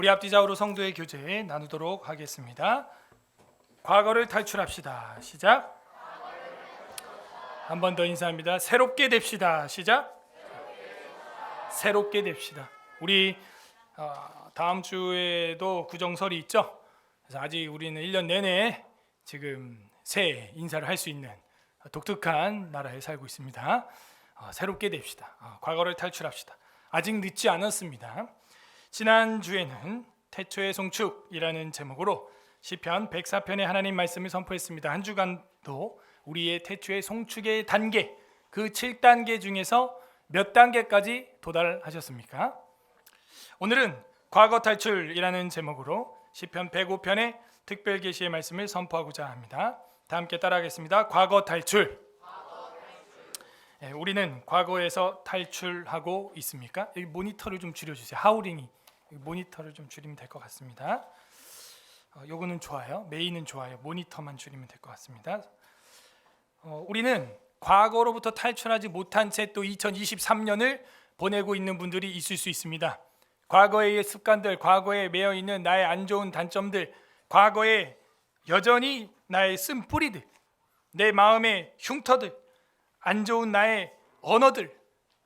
우리 앞뒤 좌우로 성도의 교제 나누도록 하겠습니다. 과거를 탈출합시다. 시작. 한 번 더 인사합니다. 새롭게 됩시다. 시작. 새롭게 됩시다. 우리 다음 주에도 구정설이 있죠. 그래서 아직 우리는 1년 내내 지금 새해 인사를 할 수 있는 독특한 나라에 살고 있습니다. 새롭게 됩시다. 과거를 탈출합시다. 아직 늦지 않았습니다. 지난주에는 태초의 송축이라는 제목으로 시편 104편의 하나님 말씀을 선포했습니다. 한 주간도 우리의 태초의 송축의 단계, 그 7단계 중에서 몇 단계까지 도달하셨습니까? 오늘은 과거 탈출이라는 제목으로 시편 105편의 특별 계시의 말씀을 선포하고자 합니다. 다 함께 따라하겠습니다. 과거 탈출. 우리는 과거에서 탈출하고 있습니까? 여기 모니터를 좀 줄여주세요. 하우링이 모니터를 좀 줄이면 될 것 같습니다. 요거는 좋아요. 메인은 좋아요. 모니터만 줄이면 될 것 같습니다. 우리는 과거로부터 탈출하지 못한 채 또 2023년을 보내고 있는 분들이 있을 수 있습니다. 과거의 습관들, 과거에 매여 있는 나의 안 좋은 단점들, 과거에 여전히 나의 쓴뿌리들, 내 마음의 흉터들, 안 좋은 나의 언어들,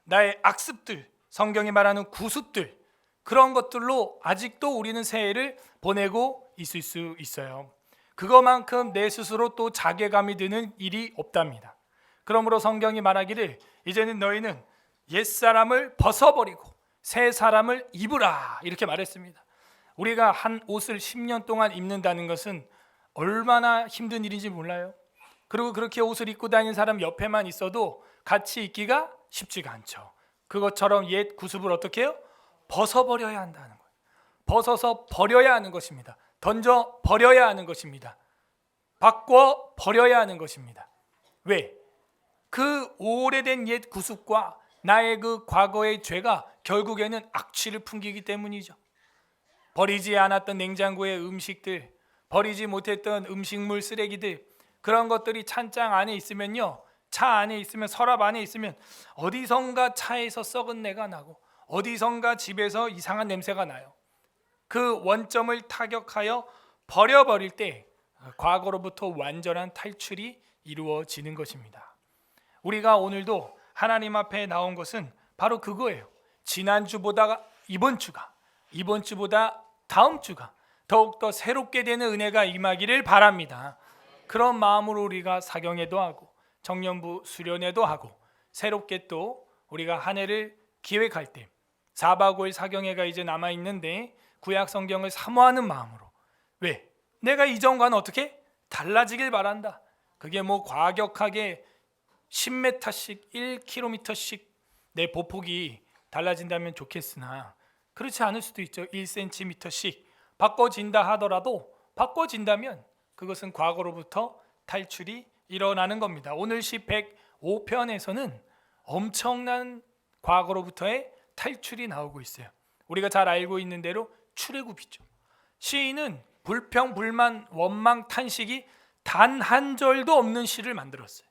나의 악습들, 성경이 말하는 구습들, 그런 것들로 아직도 우리는 새해를 보내고 있을 수 있어요. 그것만큼 내 스스로 또 자괴감이 드는 일이 없답니다. 그러므로 성경이 말하기를 이제는 너희는 옛사람을 벗어버리고 새 사람을 입으라 이렇게 말했습니다. 우리가 한 옷을 10년 동안 입는다는 것은 얼마나 힘든 일인지 몰라요. 그리고 그렇게 옷을 입고 다니는 사람 옆에만 있어도 같이 있기가 쉽지가 않죠. 그것처럼 옛 구습을 어떻게 해요? 벗어버려야 한다는 거예요. 벗어서 버려야 하는 것입니다. 던져 버려야 하는 것입니다. 바꿔 버려야 하는 것입니다. 왜? 그 오래된 옛 구습과 나의 그 과거의 죄가 결국에는 악취를 풍기기 때문이죠. 버리지 않았던 냉장고의 음식들, 버리지 못했던 음식물 쓰레기들, 그런 것들이 찬장 안에 있으면요, 차 안에 있으면, 서랍 안에 있으면 어디선가 차에서 썩은 내가 나고 어디선가 집에서 이상한 냄새가 나요. 그 원점을 타격하여 버려버릴 때 과거로부터 완전한 탈출이 이루어지는 것입니다. 우리가 오늘도 하나님 앞에 나온 것은 바로 그거예요. 지난주보다 이번 주보다 다음 주가 더욱더 새롭게 되는 은혜가 임하기를 바랍니다. 그런 마음으로 우리가 사경회도 하고 청년부 수련회도 하고 새롭게 또 우리가 한 해를 기획할 때 4박 5일 사경회가 이제 남아있는데 구약 성경을 사모하는 마음으로, 왜? 내가 이전과는 어떻게? 달라지길 바란다. 그게 뭐 과격하게 10m씩 1km씩 내 보폭이 달라진다면 좋겠으나 그렇지 않을 수도 있죠. 1cm씩 바꿔진다 하더라도 바꿔진다면 그것은 과거로부터 탈출이 일어나는 겁니다. 오늘 시 105편에서는 엄청난 과거로부터의 탈출이 나오고 있어요. 우리가 잘 알고 있는 대로 출애굽이죠. 시인은 불평, 불만, 원망, 탄식이 단 한 절도 없는 시를 만들었어요.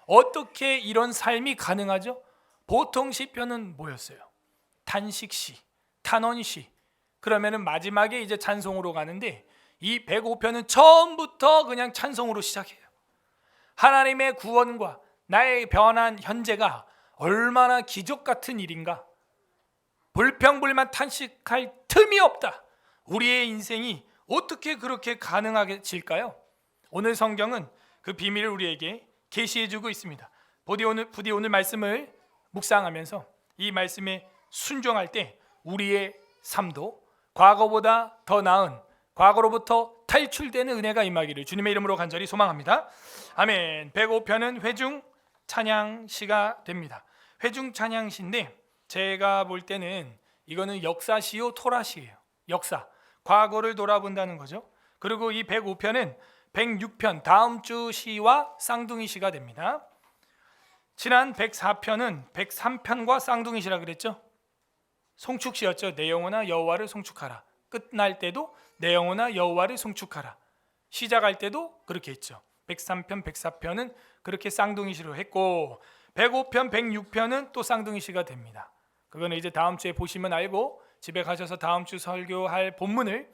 어떻게 이런 삶이 가능하죠? 보통 시편은 뭐였어요? 탄식시, 탄원시. 그러면은 마지막에 이제 찬송으로 가는데 이 105편은 처음부터 그냥 찬송으로 시작해요. 하나님의 구원과 나의 변한 현재가 얼마나 기적 같은 일인가. 불평불만 탄식할 틈이 없다. 우리의 인생이 어떻게 그렇게 가능해질까요? 오늘 성경은 그 비밀을 우리에게 계시해주고 있습니다. 부디 오늘 말씀을 묵상하면서 이 말씀에 순종할 때 우리의 삶도 과거보다 더 나은, 과거로부터 탈출되는 은혜가 임하기를 주님의 이름으로 간절히 소망합니다. 아멘. 105편은 회중 찬양시가 됩니다. 회중 찬양시인데 제가 볼 때는 이거는 역사시요 토라시예요. 역사, 과거를 돌아본다는 거죠. 그리고 이 105편은 106편 다음 주 시와 쌍둥이 시가 됩니다. 지난 104편은 103편과 쌍둥이 시라 그랬죠. 송축시였죠. 내 영혼아 여호와를 송축하라. 끝날 때도 내 영혼아 여호와를 송축하라. 시작할 때도 그렇게 했죠. 103편, 104편은 그렇게 쌍둥이 시로 했고 105편, 106편은 또 쌍둥이 시가 됩니다. 그거는 이제 다음 주에 보시면 알고 집에 가셔서 다음 주 설교할 본문을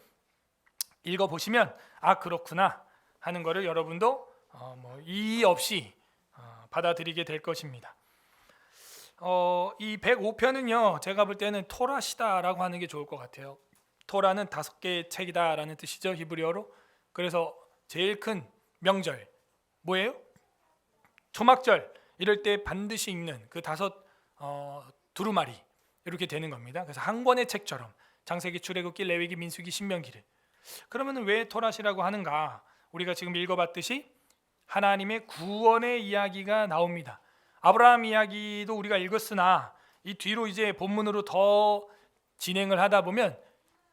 읽어보시면 아 그렇구나 하는 것을 여러분도 이의 없이 받아들이게 될 것입니다. 이 105편은요 제가 볼 때는 토라시다라고 하는 게 좋을 것 같아요. 토라는 5개의 책이다라는 뜻이죠, 히브리어로. 그래서 제일 큰 명절 뭐예요? 초막절 이럴 때 반드시 읽는 그 5 두루마리 이렇게 되는 겁니다. 그래서 한 권의 책처럼 창세기, 출애굽기, 레위기, 민수기, 신명기를. 그러면 왜 토라시라고 하는가? 우리가 지금 읽어봤듯이 하나님의 구원의 이야기가 나옵니다. 아브라함 이야기도 우리가 읽었으나 이 뒤로 이제 본문으로 더 진행을 하다 보면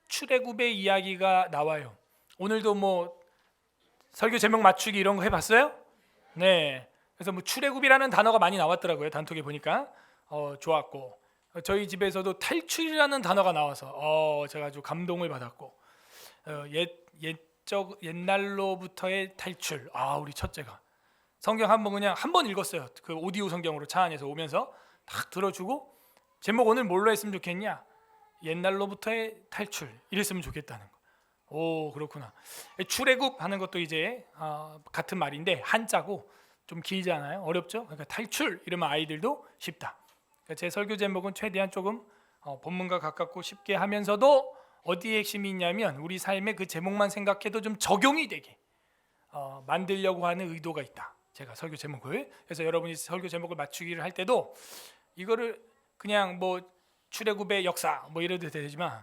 출애굽의 이야기가 나와요. 오늘도 설교 제목 맞추기 이런 거 해봤어요? 네. 그래서 출애굽이라는 단어가 많이 나왔더라고요. 단톡에 보니까 좋았고 저희 집에서도 탈출이라는 단어가 나와서 제가 아주 감동을 받았고 옛날로부터의 탈출. 우리 첫째가 성경 그냥 한 번 읽었어요. 그 오디오 성경으로 차 안에서 오면서 딱 들어주고 제목 오늘 뭘로 했으면 좋겠냐? 옛날로부터의 탈출 이랬으면 좋겠다는 거. 오 그렇구나. 출애굽 하는 것도 이제 같은 말인데 한자고 좀 길잖아요. 어렵죠? 그러니까 탈출 이러면 아이들도 쉽다. 그러니까 제 설교 제목은 최대한 조금 본문과 가깝고 쉽게 하면서도 어디에 핵심이 있냐면 우리 삶의 그 제목만 생각해도 좀 적용이 되게 만들려고 하는 의도가 있다. 제가 설교 제목을. 그래서 여러분이 설교 제목을 맞추기를 할 때도 이거를 그냥 출애굽의 역사 이래도 되지만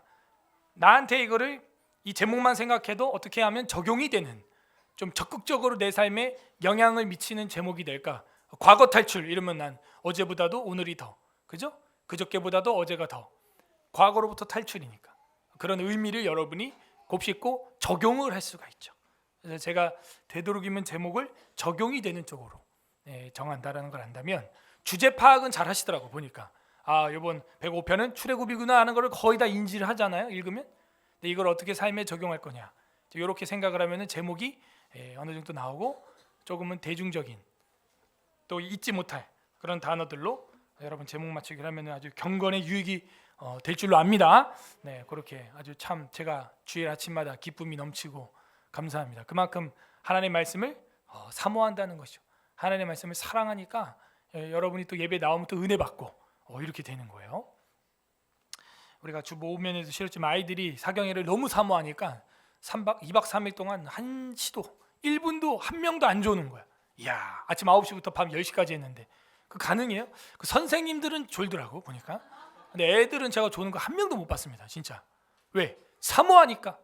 나한테 이거를 이 제목만 생각해도 어떻게 하면 적용이 되는 좀 적극적으로 내 삶에 영향을 미치는 제목이 될까? 과거 탈출 이러면 난 어제보다도 오늘이 더, 그죠? 그저께보다도 어제가 더 과거로부터 탈출이니까 그런 의미를 여러분이 곱씹고 적용을 할 수가 있죠. 그래서 제가 되도록이면 제목을 적용이 되는 쪽으로 정한다라는 걸 안다면 주제 파악은 잘 하시더라고 보니까. 이번 105편은 출애굽이구나 하는 걸 거의 다 인지를 하잖아요. 읽으면. 근데 이걸 어떻게 삶에 적용할 거냐. 이렇게 생각을 하면은 제목이 어느 정도 나오고 조금은 대중적인 또 잊지 못할 그런 단어들로 여러분 제목 맞추기를 하면 아주 경건의 유익이 될 줄로 압니다. 네, 그렇게 아주 참 제가 주일 아침마다 기쁨이 넘치고 감사합니다. 그만큼 하나님의 말씀을 사모한다는 것이죠. 하나님의 말씀을 사랑하니까 여러분이 또 예배 나오면 또 은혜 받고 이렇게 되는 거예요. 우리가 주 모면에도 싫었지만 아이들이 사경회를 너무 사모하니까 2박 3일 동안 한시도 1분도 한 명도 안 조는 거야. 이야, 아침 9시부터 밤 10시까지 했는데 그 가능해요? 그 선생님들은 졸더라고 보니까. 근데 애들은 제가 조는 거 한 명도 못 봤습니다. 진짜. 왜? 사모하니까.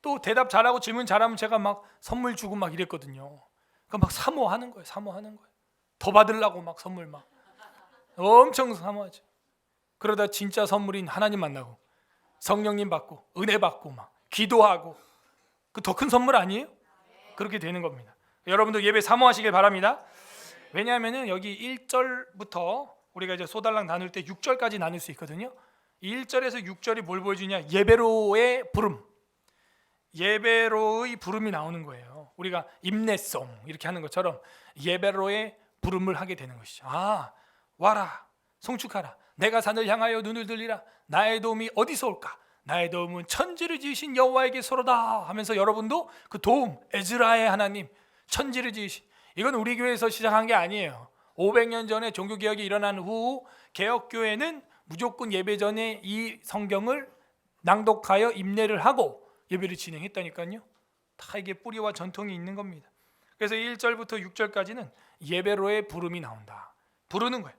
또 대답 잘하고 질문 잘하면 제가 막 선물 주고 막 이랬거든요. 그러니까 막 사모하는 거예요. 더 받으려고 막 선물 막 엄청 사모하죠. 그러다 진짜 선물인 하나님 만나고 성령님 받고 은혜 받고 막 기도하고 그 더 큰 선물 아니에요? 그렇게 되는 겁니다. 여러분도 예배 사모하시길 바랍니다. 왜냐하면은 여기 1절부터 우리가 이제 소달랑 나눌 때 6절까지 나눌 수 있거든요. 1절에서 6절이 뭘 보여주냐? 예배로의 부름. 예배로의 부름이 나오는 거예요. 우리가 임내송 이렇게 하는 것처럼 예배로의 부름을 하게 되는 것이죠. 와라 송축하라 내가 산을 향하여 눈을 들리라 나의 도움이 어디서 올까? 나의 도움은 천지를 지으신 여호와에게서로다 하면서 여러분도 그 도움 에즈라의 하나님 천지를 지으신 이건 우리 교회에서 시작한 게 아니에요. 500년 전에 종교개혁이 일어난 후 개혁교회는 무조건 예배 전에 이 성경을 낭독하여 임내를 하고 예배를 진행했다니까요. 다 이게 뿌리와 전통이 있는 겁니다. 그래서 1절부터 6절까지는 예배로의 부름이 나온다. 부르는 거예요.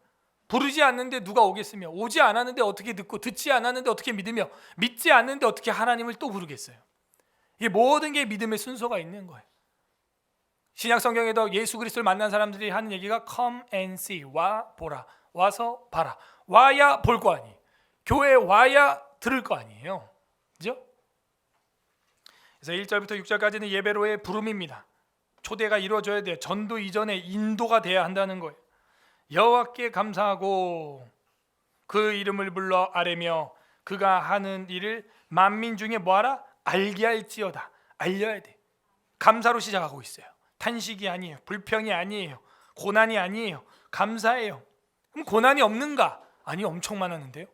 부르지 않는데 누가 오겠으며 오지 않았는데 어떻게 듣고 듣지 않았는데 어떻게 믿으며 믿지 않는데 어떻게 하나님을 또 부르겠어요. 이게 모든 게 믿음의 순서가 있는 거예요. 신약 성경에도 예수 그리스도를 만난 사람들이 하는 얘기가 come and see 와 보라 와서 봐라 와야 볼 거 아니에요. 교회에 와야 들을 거 아니에요. 그죠? 그래서 1절부터 6절까지는 예배로의 부름입니다. 초대가 이루어져야 돼요. 전도 이전에 인도가 돼야 한다는 거예요. 여호와께 감사하고 그 이름을 불러 아뢰며 그가 하는 일을 만민 중에 뭐하라? 알게 할지어다. 알려야 돼. 감사로 시작하고 있어요. 탄식이 아니에요. 불평이 아니에요. 고난이 아니에요. 감사해요. 그럼 고난이 없는가? 아니 엄청 많았는데요.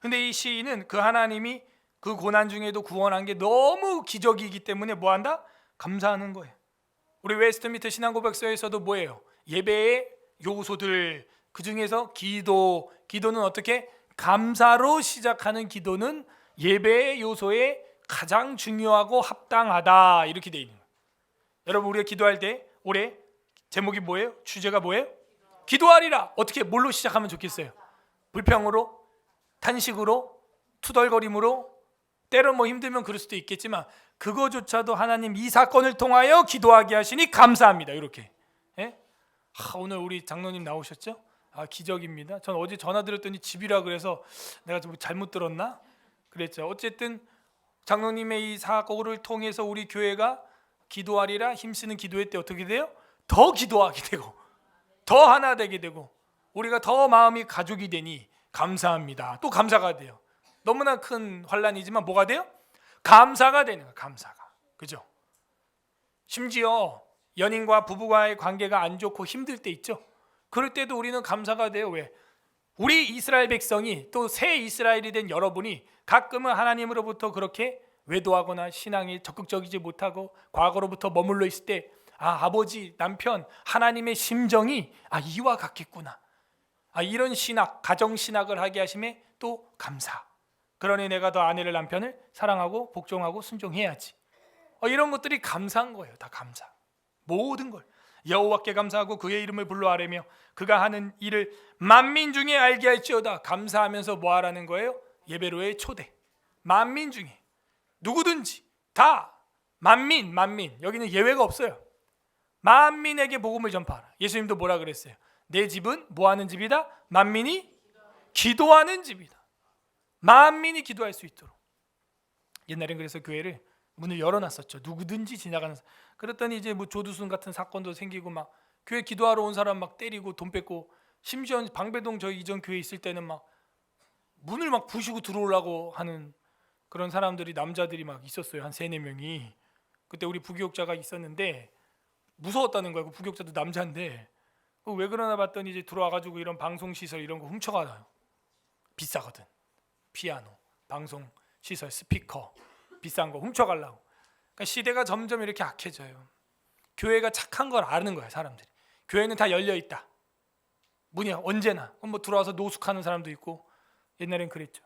근데 이 시인은 그 하나님이 그 고난 중에도 구원한 게 너무 기적이기 때문에 뭐한다? 감사하는 거예요. 우리 웨스트민스터 신앙고백서에서도 뭐예요? 예배의 요소들, 그 중에서 기도는 어떻게? 감사로 시작하는 기도는 예배의 요소에 가장 중요하고 합당하다, 이렇게 돼 있는 거예요. 여러분, 우리가 기도할 때 올해 제목이 뭐예요? 주제가 뭐예요? 기도하리라. 어떻게, 뭘로 시작하면 좋겠어요? 불평으로, 탄식으로, 투덜거림으로, 때론 뭐 힘들면 그럴 수도 있겠지만 그거조차도 하나님 이 사건을 통하여 기도하게 하시니 감사합니다. 이렇게. 예? 오늘 우리 장로님 나오셨죠? 기적입니다. 전 어제 전화 드렸더니 집이라 그래서 내가 좀 잘못 들었나? 그랬죠. 어쨌든 장로님의 이 사고를 통해서 우리 교회가 기도하리라 힘쓰는 기도회 때 어떻게 돼요? 더 기도하게 되고 더 하나 되게 되고 우리가 더 마음이 가족이 되니 감사합니다. 또 감사가 돼요. 너무나 큰 환란이지만 뭐가 돼요? 감사가 되는 거예요. 감사가. 그죠? 심지어 연인과 부부와의 관계가 안 좋고 힘들 때 있죠. 그럴 때도 우리는 감사가 돼요. 왜? 우리 이스라엘 백성이, 또 새 이스라엘이 된 여러분이 가끔은 하나님으로부터 그렇게 외도하거나 신앙이 적극적이지 못하고 과거로부터 머물러 있을 때 아버지, 남편, 하나님의 심정이 이와 같겠구나. 이런 신학, 가정신학을 하게 하심에 또 감사. 그러니 내가 더 아내를, 남편을 사랑하고 복종하고 순종해야지. 이런 것들이 감사한 거예요. 다 감사. 모든 걸 여호와께 감사하고 그의 이름을 불러 아뢰며 그가 하는 일을 만민 중에 알게 할지어다. 감사하면서 뭐 하라는 거예요? 예배로의 초대. 만민 중에 누구든지 다 만민. 여기는 예외가 없어요. 만민에게 복음을 전파하라. 예수님도 뭐라 그랬어요? 내 집은 뭐 하는 집이다? 만민이 기도하는 집이다. 만민이 기도할 수 있도록. 옛날엔 그래서 교회를 문을 열어놨었죠. 누구든지 지나가는. 그랬더니 이제 뭐 조두순 같은 사건도 생기고 막 교회 기도하러 온 사람 막 때리고 돈 뺏고, 심지어 방배동 저희 이전 교회 있을 때는 막 문을 막 부시고 들어오려고 하는 그런 사람들이, 남자들이 막 있었어요. 한 3-4명이. 그때 우리 부교육자가 있었는데 무서웠다는 거예요. 그 부교육자도 남자인데 왜 그러나 봤더니 이제 들어와가지고 이런 방송시설 이런 거 훔쳐가요. 비싸거든. 피아노, 방송시설, 스피커 비싼 거 훔쳐가려고. 그러니까 시대가 점점 이렇게 악해져요. 교회가 착한 걸 아는 거야, 사람들이. 교회는 다 열려 있다. 문이 언제나. 뭐 들어와서 노숙하는 사람도 있고, 옛날엔 그랬죠.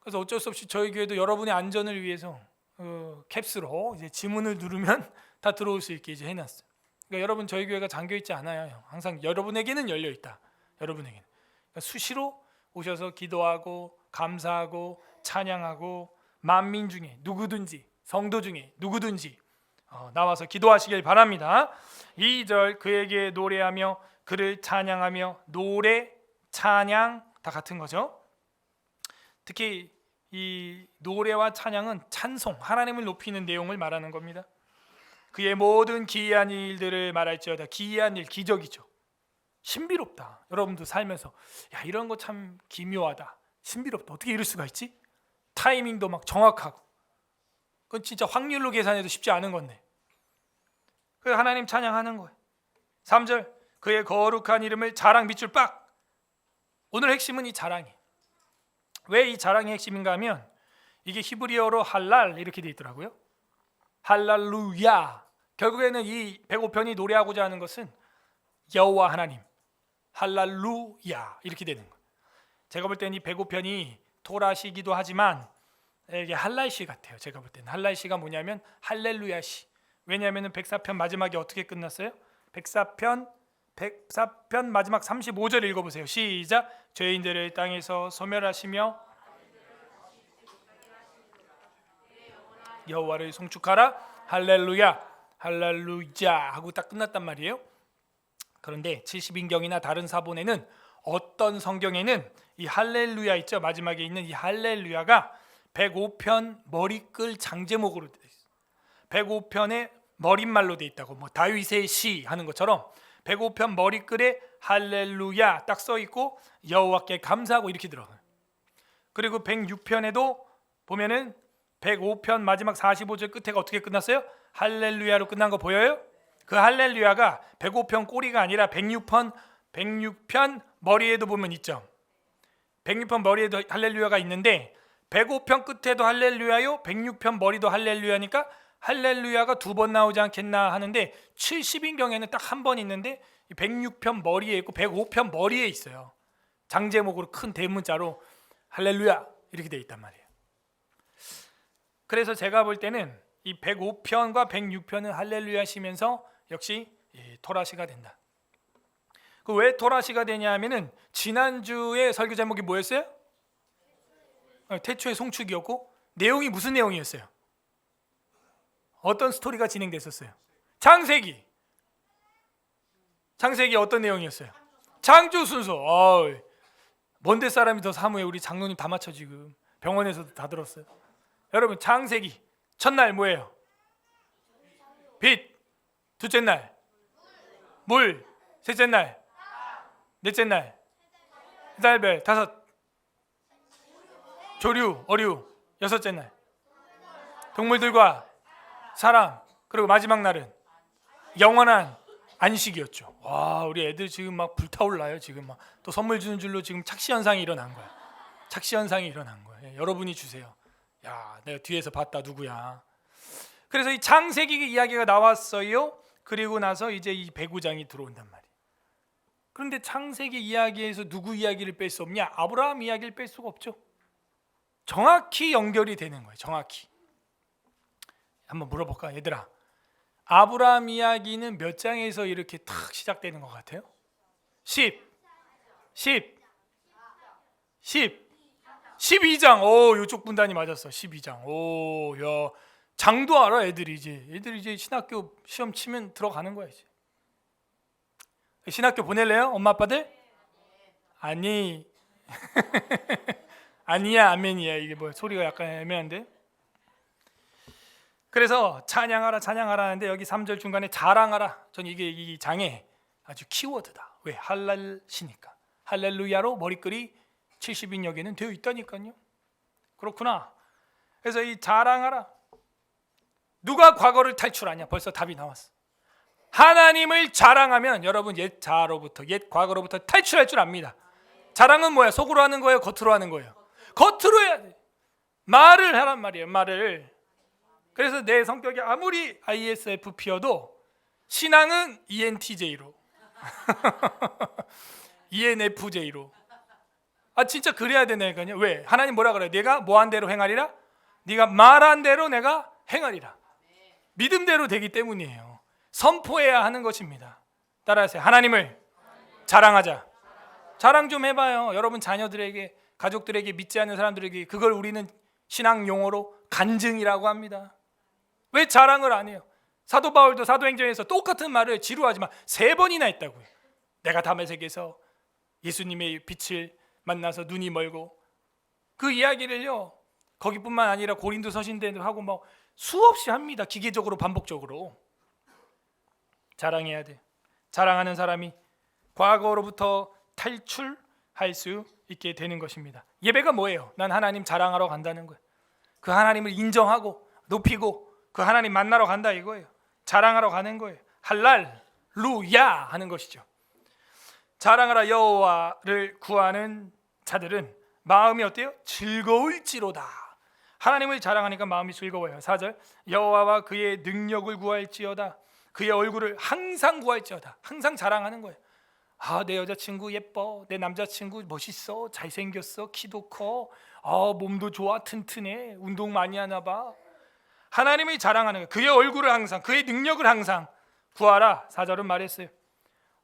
그래서 어쩔 수 없이 저희 교회도 여러분의 안전을 위해서 캡스로 이제 지문을 누르면 다 들어올 수 있게 이제 해놨어요. 그러니까 여러분, 저희 교회가 잠겨 있지 않아요. 항상 여러분에게는 열려 있다. 여러분에게는. 그러니까 수시로 오셔서 기도하고 감사하고 찬양하고 만민 중에 누구든지, 성도 중에 누구든지 나와서 기도하시길 바랍니다. 2절 그에게 노래하며 그를 찬양하며. 노래, 찬양 다 같은 거죠. 특히 이 노래와 찬양은 찬송, 하나님을 높이는 내용을 말하는 겁니다. 그의 모든 기이한 일들을 말할지어다. 기이한 일, 기적이죠. 신비롭다. 여러분도 살면서 이런 거 참 기묘하다, 신비롭다, 어떻게 이럴 수가 있지? 타이밍도 막 정확하고. 그건 진짜 확률로 계산해도 쉽지 않은 건데. 그 하나님 찬양하는 거예요. 3절 그의 거룩한 이름을 자랑 밑줄 빡. 오늘 핵심은 이 자랑이에요. 왜 이 자랑이 핵심인가 하면 이게 히브리어로 할랄 이렇게 돼 있더라고요. 할랄루야. 결국에는 이 105편이 노래하고자 하는 것은 여호와 하나님, 할랄루야 이렇게 되는 거예요. 제가 볼 때는 이 105편이 토라시기도 하지만 이게 할랄시 같아요. 제가 볼 때는 할랄시가 뭐냐면 할렐루야시. 왜냐하면 104편 마지막에 어떻게 끝났어요? 104편 마지막 35절 읽어보세요. 시작. 죄인들을 땅에서 소멸하시며 여호와를 송축하라. 할렐루야, 할렐루야 하고 딱 끝났단 말이에요. 그런데 70인경이나 다른 사본에는, 어떤 성경에는 이 할렐루야 있죠, 마지막에 있는 이 할렐루야가 105편 머리끌 장제목으로 되어 있어요. 105편의 머릿말로 되어 있다고. 뭐 다윗의 시 하는 것처럼 105편 머리글에 할렐루야 딱 써 있고 여호와께 감사하고 이렇게 들어가요. 그리고 106편에도 보면은 105편 마지막 45절 끝에가 어떻게 끝났어요? 할렐루야로 끝난 거 보여요? 그 할렐루야가 105편 꼬리가 아니라 106편 머리에도 보면 있죠. 106편 머리에도 할렐루야가 있는데 105편 끝에도 할렐루야요, 106편 머리도 할렐루야니까 할렐루야가 2번 나오지 않겠나 하는데 70인경에는 딱 한 번 있는데 106편 머리에 있고 105편 머리에 있어요. 장제목으로 큰 대문자로 할렐루야 이렇게 돼 있단 말이에요. 그래서 제가 볼 때는 이 105편과 106편은 할렐루야시면서 역시 토라시가 된다. 그 왜 토라시가 되냐 하면은 지난주에 설교 제목이 뭐였어요? 태초의 송축이었고 내용이 무슨 내용이었어요? 어떤 스토리가 진행됐었어요? 창세기 어떤 내용이었어요? 창조 순서. 먼데 사람이 더 사무해. 우리 장로님 다 맞춰 지금 병원에서도 다 들었어요. 여러분 창세기 첫날 뭐예요? 빛. 둘째 날 물. 셋째 날 넷째 날 달별. 다섯 조류 어류. 여섯째 날 동물들과 사람. 그리고 마지막 날은 영원한 안식이었죠. 와, 우리 애들 지금 막 불타올라요. 지금 막 또 선물 주는 줄로 지금 착시 현상이 일어난 거야. 착시 현상이 일어난 거예요. 여러분이 주세요. 야, 내가 뒤에서 봤다. 누구야? 그래서 이 창세기 이야기가 나왔어요. 그리고 나서 이제 이 105장이 들어온단 말이에요. 그런데 창세기 이야기에서 누구 이야기를 뺄 수 없냐? 아브라함 이야기를 뺄 수가 없죠. 정확히 연결이 되는 거예요. 정확히. 한번 물어볼까? 얘들아, 아브라함 이야기는 몇 장에서 이렇게 탁 시작되는 것 같아요? 12장. 오, 이쪽 분단이 맞았어. 12장. 오, 야, 장도 알아. 애들이 이제 신학교 시험 치면 들어가는 거야 이제. 신학교 보낼래요? 엄마 아빠들? 아니. 아니야, 아멘이야. 이게 뭐 소리가 약간 애매한데. 그래서 찬양하라 하는데 여기 3절 중간에 자랑하라. 전 이게 이 장의 아주 키워드다. 왜? 할랄시니까. 할렐루야로 머리글이 70인역에는 되어 있다니까요. 그렇구나. 그래서 이 자랑하라. 누가 과거를 탈출하냐? 벌써 답이 나왔어. 하나님을 자랑하면 여러분 옛 자로부터, 옛 과거로부터 탈출할 줄 압니다. 자랑은 뭐야? 속으로 하는 거예요? 겉으로 하는 거예요? 겉으로 해야 돼. 말을 하란 말이에요. 말을. 그래서 내 성격이 아무리 ISFP여도 신앙은 ENTJ로 ENFJ로. 아, 진짜 그래야 되나니까요. 왜? 하나님 뭐라 그래요? 내가 뭐한 대로 행하리라? 네가 말한 대로 내가 행하리라. 믿음대로 되기 때문이에요. 선포해야 하는 것입니다. 따라하세요. 하나님을 자랑하자. 자랑 좀 해봐요. 여러분 자녀들에게, 가족들에게, 믿지 않는 사람들에게. 그걸 우리는 신앙 용어로 간증이라고 합니다. 왜 자랑을 안 해요? 사도 바울도 사도행전에서 똑같은 말을 지루하지만 3번이나 했다고요. 내가 다메섹에서 예수님의 빛을 만나서 눈이 멀고, 그 이야기를요 거기뿐만 아니라 고린도 서신대도 하고 막 수없이 합니다. 기계적으로 반복적으로. 자랑해야 돼. 자랑하는 사람이 과거로부터 탈출할 수 있게 되는 것입니다. 예배가 뭐예요? 난 하나님 자랑하러 간다는 거예요. 그 하나님을 인정하고 높이고 그 하나님 만나러 간다 이거예요. 자랑하러 가는 거예요. 할랄루야 하는 것이죠. 자랑하라. 여호와를 구하는 자들은 마음이 어때요? 즐거울지로다. 하나님을 자랑하니까 마음이 즐거워요. 4절 여호와와 그의 능력을 구할지어다. 그의 얼굴을 항상 구할지어다. 항상 자랑하는 거예요. 아, 내 여자친구 예뻐. 내 남자친구 멋있어. 잘생겼어. 키도 커. 아, 몸도 좋아. 튼튼해. 운동 많이 하나 봐. 하나님을 자랑하는 거예요. 그의 얼굴을 항상, 그의 능력을 항상 구하라. 4절은 말했어요.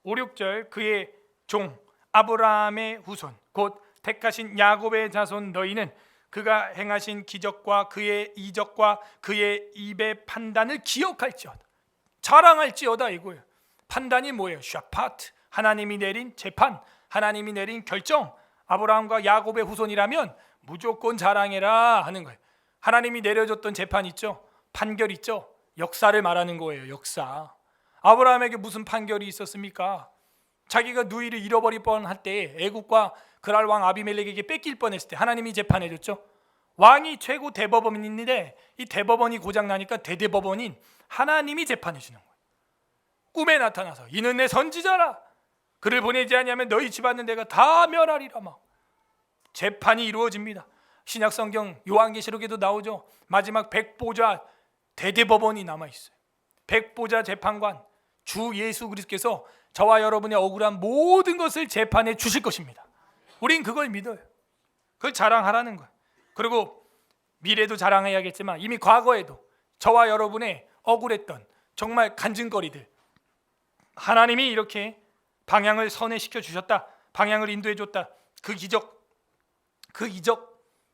5, 6절 그의 종 아브라함의 후손 곧 택하신 야곱의 자손 너희는 그가 행하신 기적과 그의 이적과 그의 입의 판단을 기억할지어다. 자랑할지어다 이거예요. 판단이 뭐예요? 샤파트. 하나님이 내린 재판, 하나님이 내린 결정. 아브라함과 야곱의 후손이라면 무조건 자랑해라 하는 거예요. 하나님이 내려줬던 재판 있죠? 판결 있죠? 역사를 말하는 거예요. 역사. 아브라함에게 무슨 판결이 있었습니까? 자기가 누이를 잃어버릴 뻔할 때 애국과 그랄 왕 아비멜렉에게 뺏길 뻔했을 때 하나님이 재판해 줬죠. 왕이 최고 대법원인데 이 대법원이 고장 나니까 대대법원인 하나님이 재판해 주는 거예요. 꿈에 나타나서 이는 내 선지자라. 그를 보내지 아니하면 너희 집안은 내가 다 멸하리라. 막 재판이 이루어집니다. 신약성경 요한계시록에도 나오죠. 마지막 백보자 대대법원이 남아있어요. 백보자 재판관 주 예수 그리스도께서 저와 여러분의 억울한 모든 것을 재판해 주실 것입니다. 우린 그걸 믿어요. 그걸 자랑하라는 거예요. 그리고 미래도 자랑해야겠지만 이미 과거에도 저와 여러분의 억울했던 정말 간증거리들, 하나님이 이렇게 방향을 선회시켜 주셨다, 방향을 인도해 줬다, 그 기적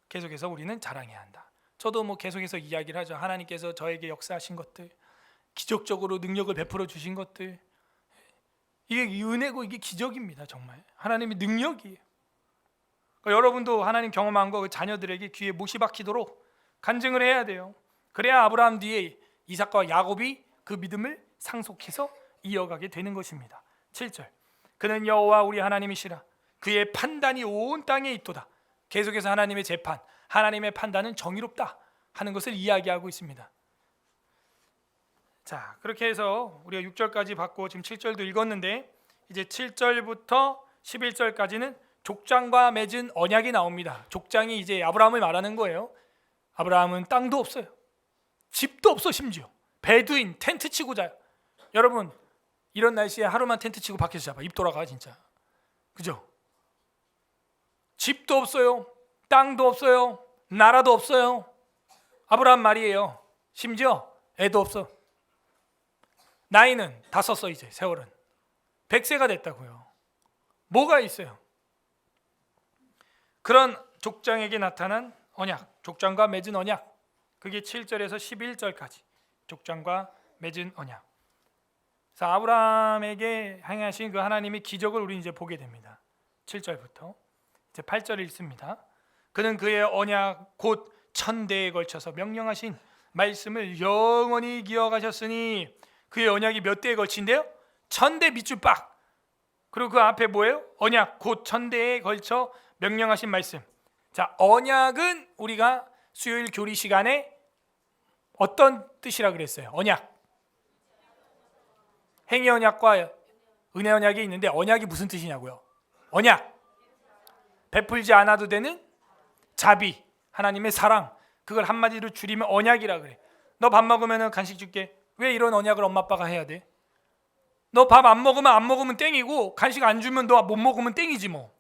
계속해서 우리는 자랑해야 한다. 저도 뭐 계속해서 이야기를 하죠. 하나님께서 저에게 역사하신 것들, 기적적으로 능력을 베풀어 주신 것들, 이게 은혜고 이게 기적입니다. 정말 하나님의 능력이에요. 그러니까 여러분도 하나님 경험한 거 자녀들에게 귀에 못이 박히도록 간증을 해야 돼요. 그래야 아브라함 뒤에 이삭과 야곱이 그 믿음을 상속해서 이어가게 되는 것입니다. 7절, 그는 여호와 우리 하나님이시라. 그의 판단이 온 땅에 있도다. 계속해서 하나님의 재판, 하나님의 판단은 정의롭다 하는 것을 이야기하고 있습니다. 자, 그렇게 해서 우리가 6절까지 받고 지금 7절도 읽었는데, 이제 7절부터 11절까지는 족장과 맺은 언약이 나옵니다. 족장이 이제 아브라함을 말하는 거예요. 아브라함은 땅도 없어요. 집도 없어. 심지어 베두인 텐트 치고 자요. 여러분 이런 날씨에 하루만 텐트 치고 밖에서 자봐. 입 돌아가 진짜. 그죠? 집도 없어요. 땅도 없어요. 나라도 없어요. 아브라함 말이에요. 심지어 애도 없어. 나이는 다 썼어. 이제 세월은 100세가 됐다고요. 뭐가 있어요? 그런 족장에게 나타난 언약, 족장과 맺은 언약, 그게 7절에서 11절까지 족장과 맺은 언약. 그래서 아브라함에게 행하신 그 하나님의 기적을 우리 이제 보게 됩니다. 7절부터 이제 8절 읽습니다. 그는 그의 언약 곧 1000대에 걸쳐서 명령하신 말씀을 영원히 기억하셨으니, 그의 언약이 몇 대에 걸친대요? 1000대 밑줄 빡. 그리고 그 앞에 뭐예요? 언약 곧 1000대에 걸쳐 명령하신 말씀. 자, 언약은 우리가 수요일 교리 시간에 어떤 뜻이라 그랬어요? 언약, 행위 언약과 은혜 언약이 있는데 언약이 무슨 뜻이냐고요? 언약, 베풀지 않아도 되는 자비, 하나님의 사랑, 그걸 한마디로 줄이면 언약이라 그래. 너 밥 먹으면 간식 줄게. 왜 이런 언약을 엄마 아빠가 해야 돼? 너 밥 안 먹으면 땡이고, 간식 안 주면 너 못 먹으면 땡이지 뭐.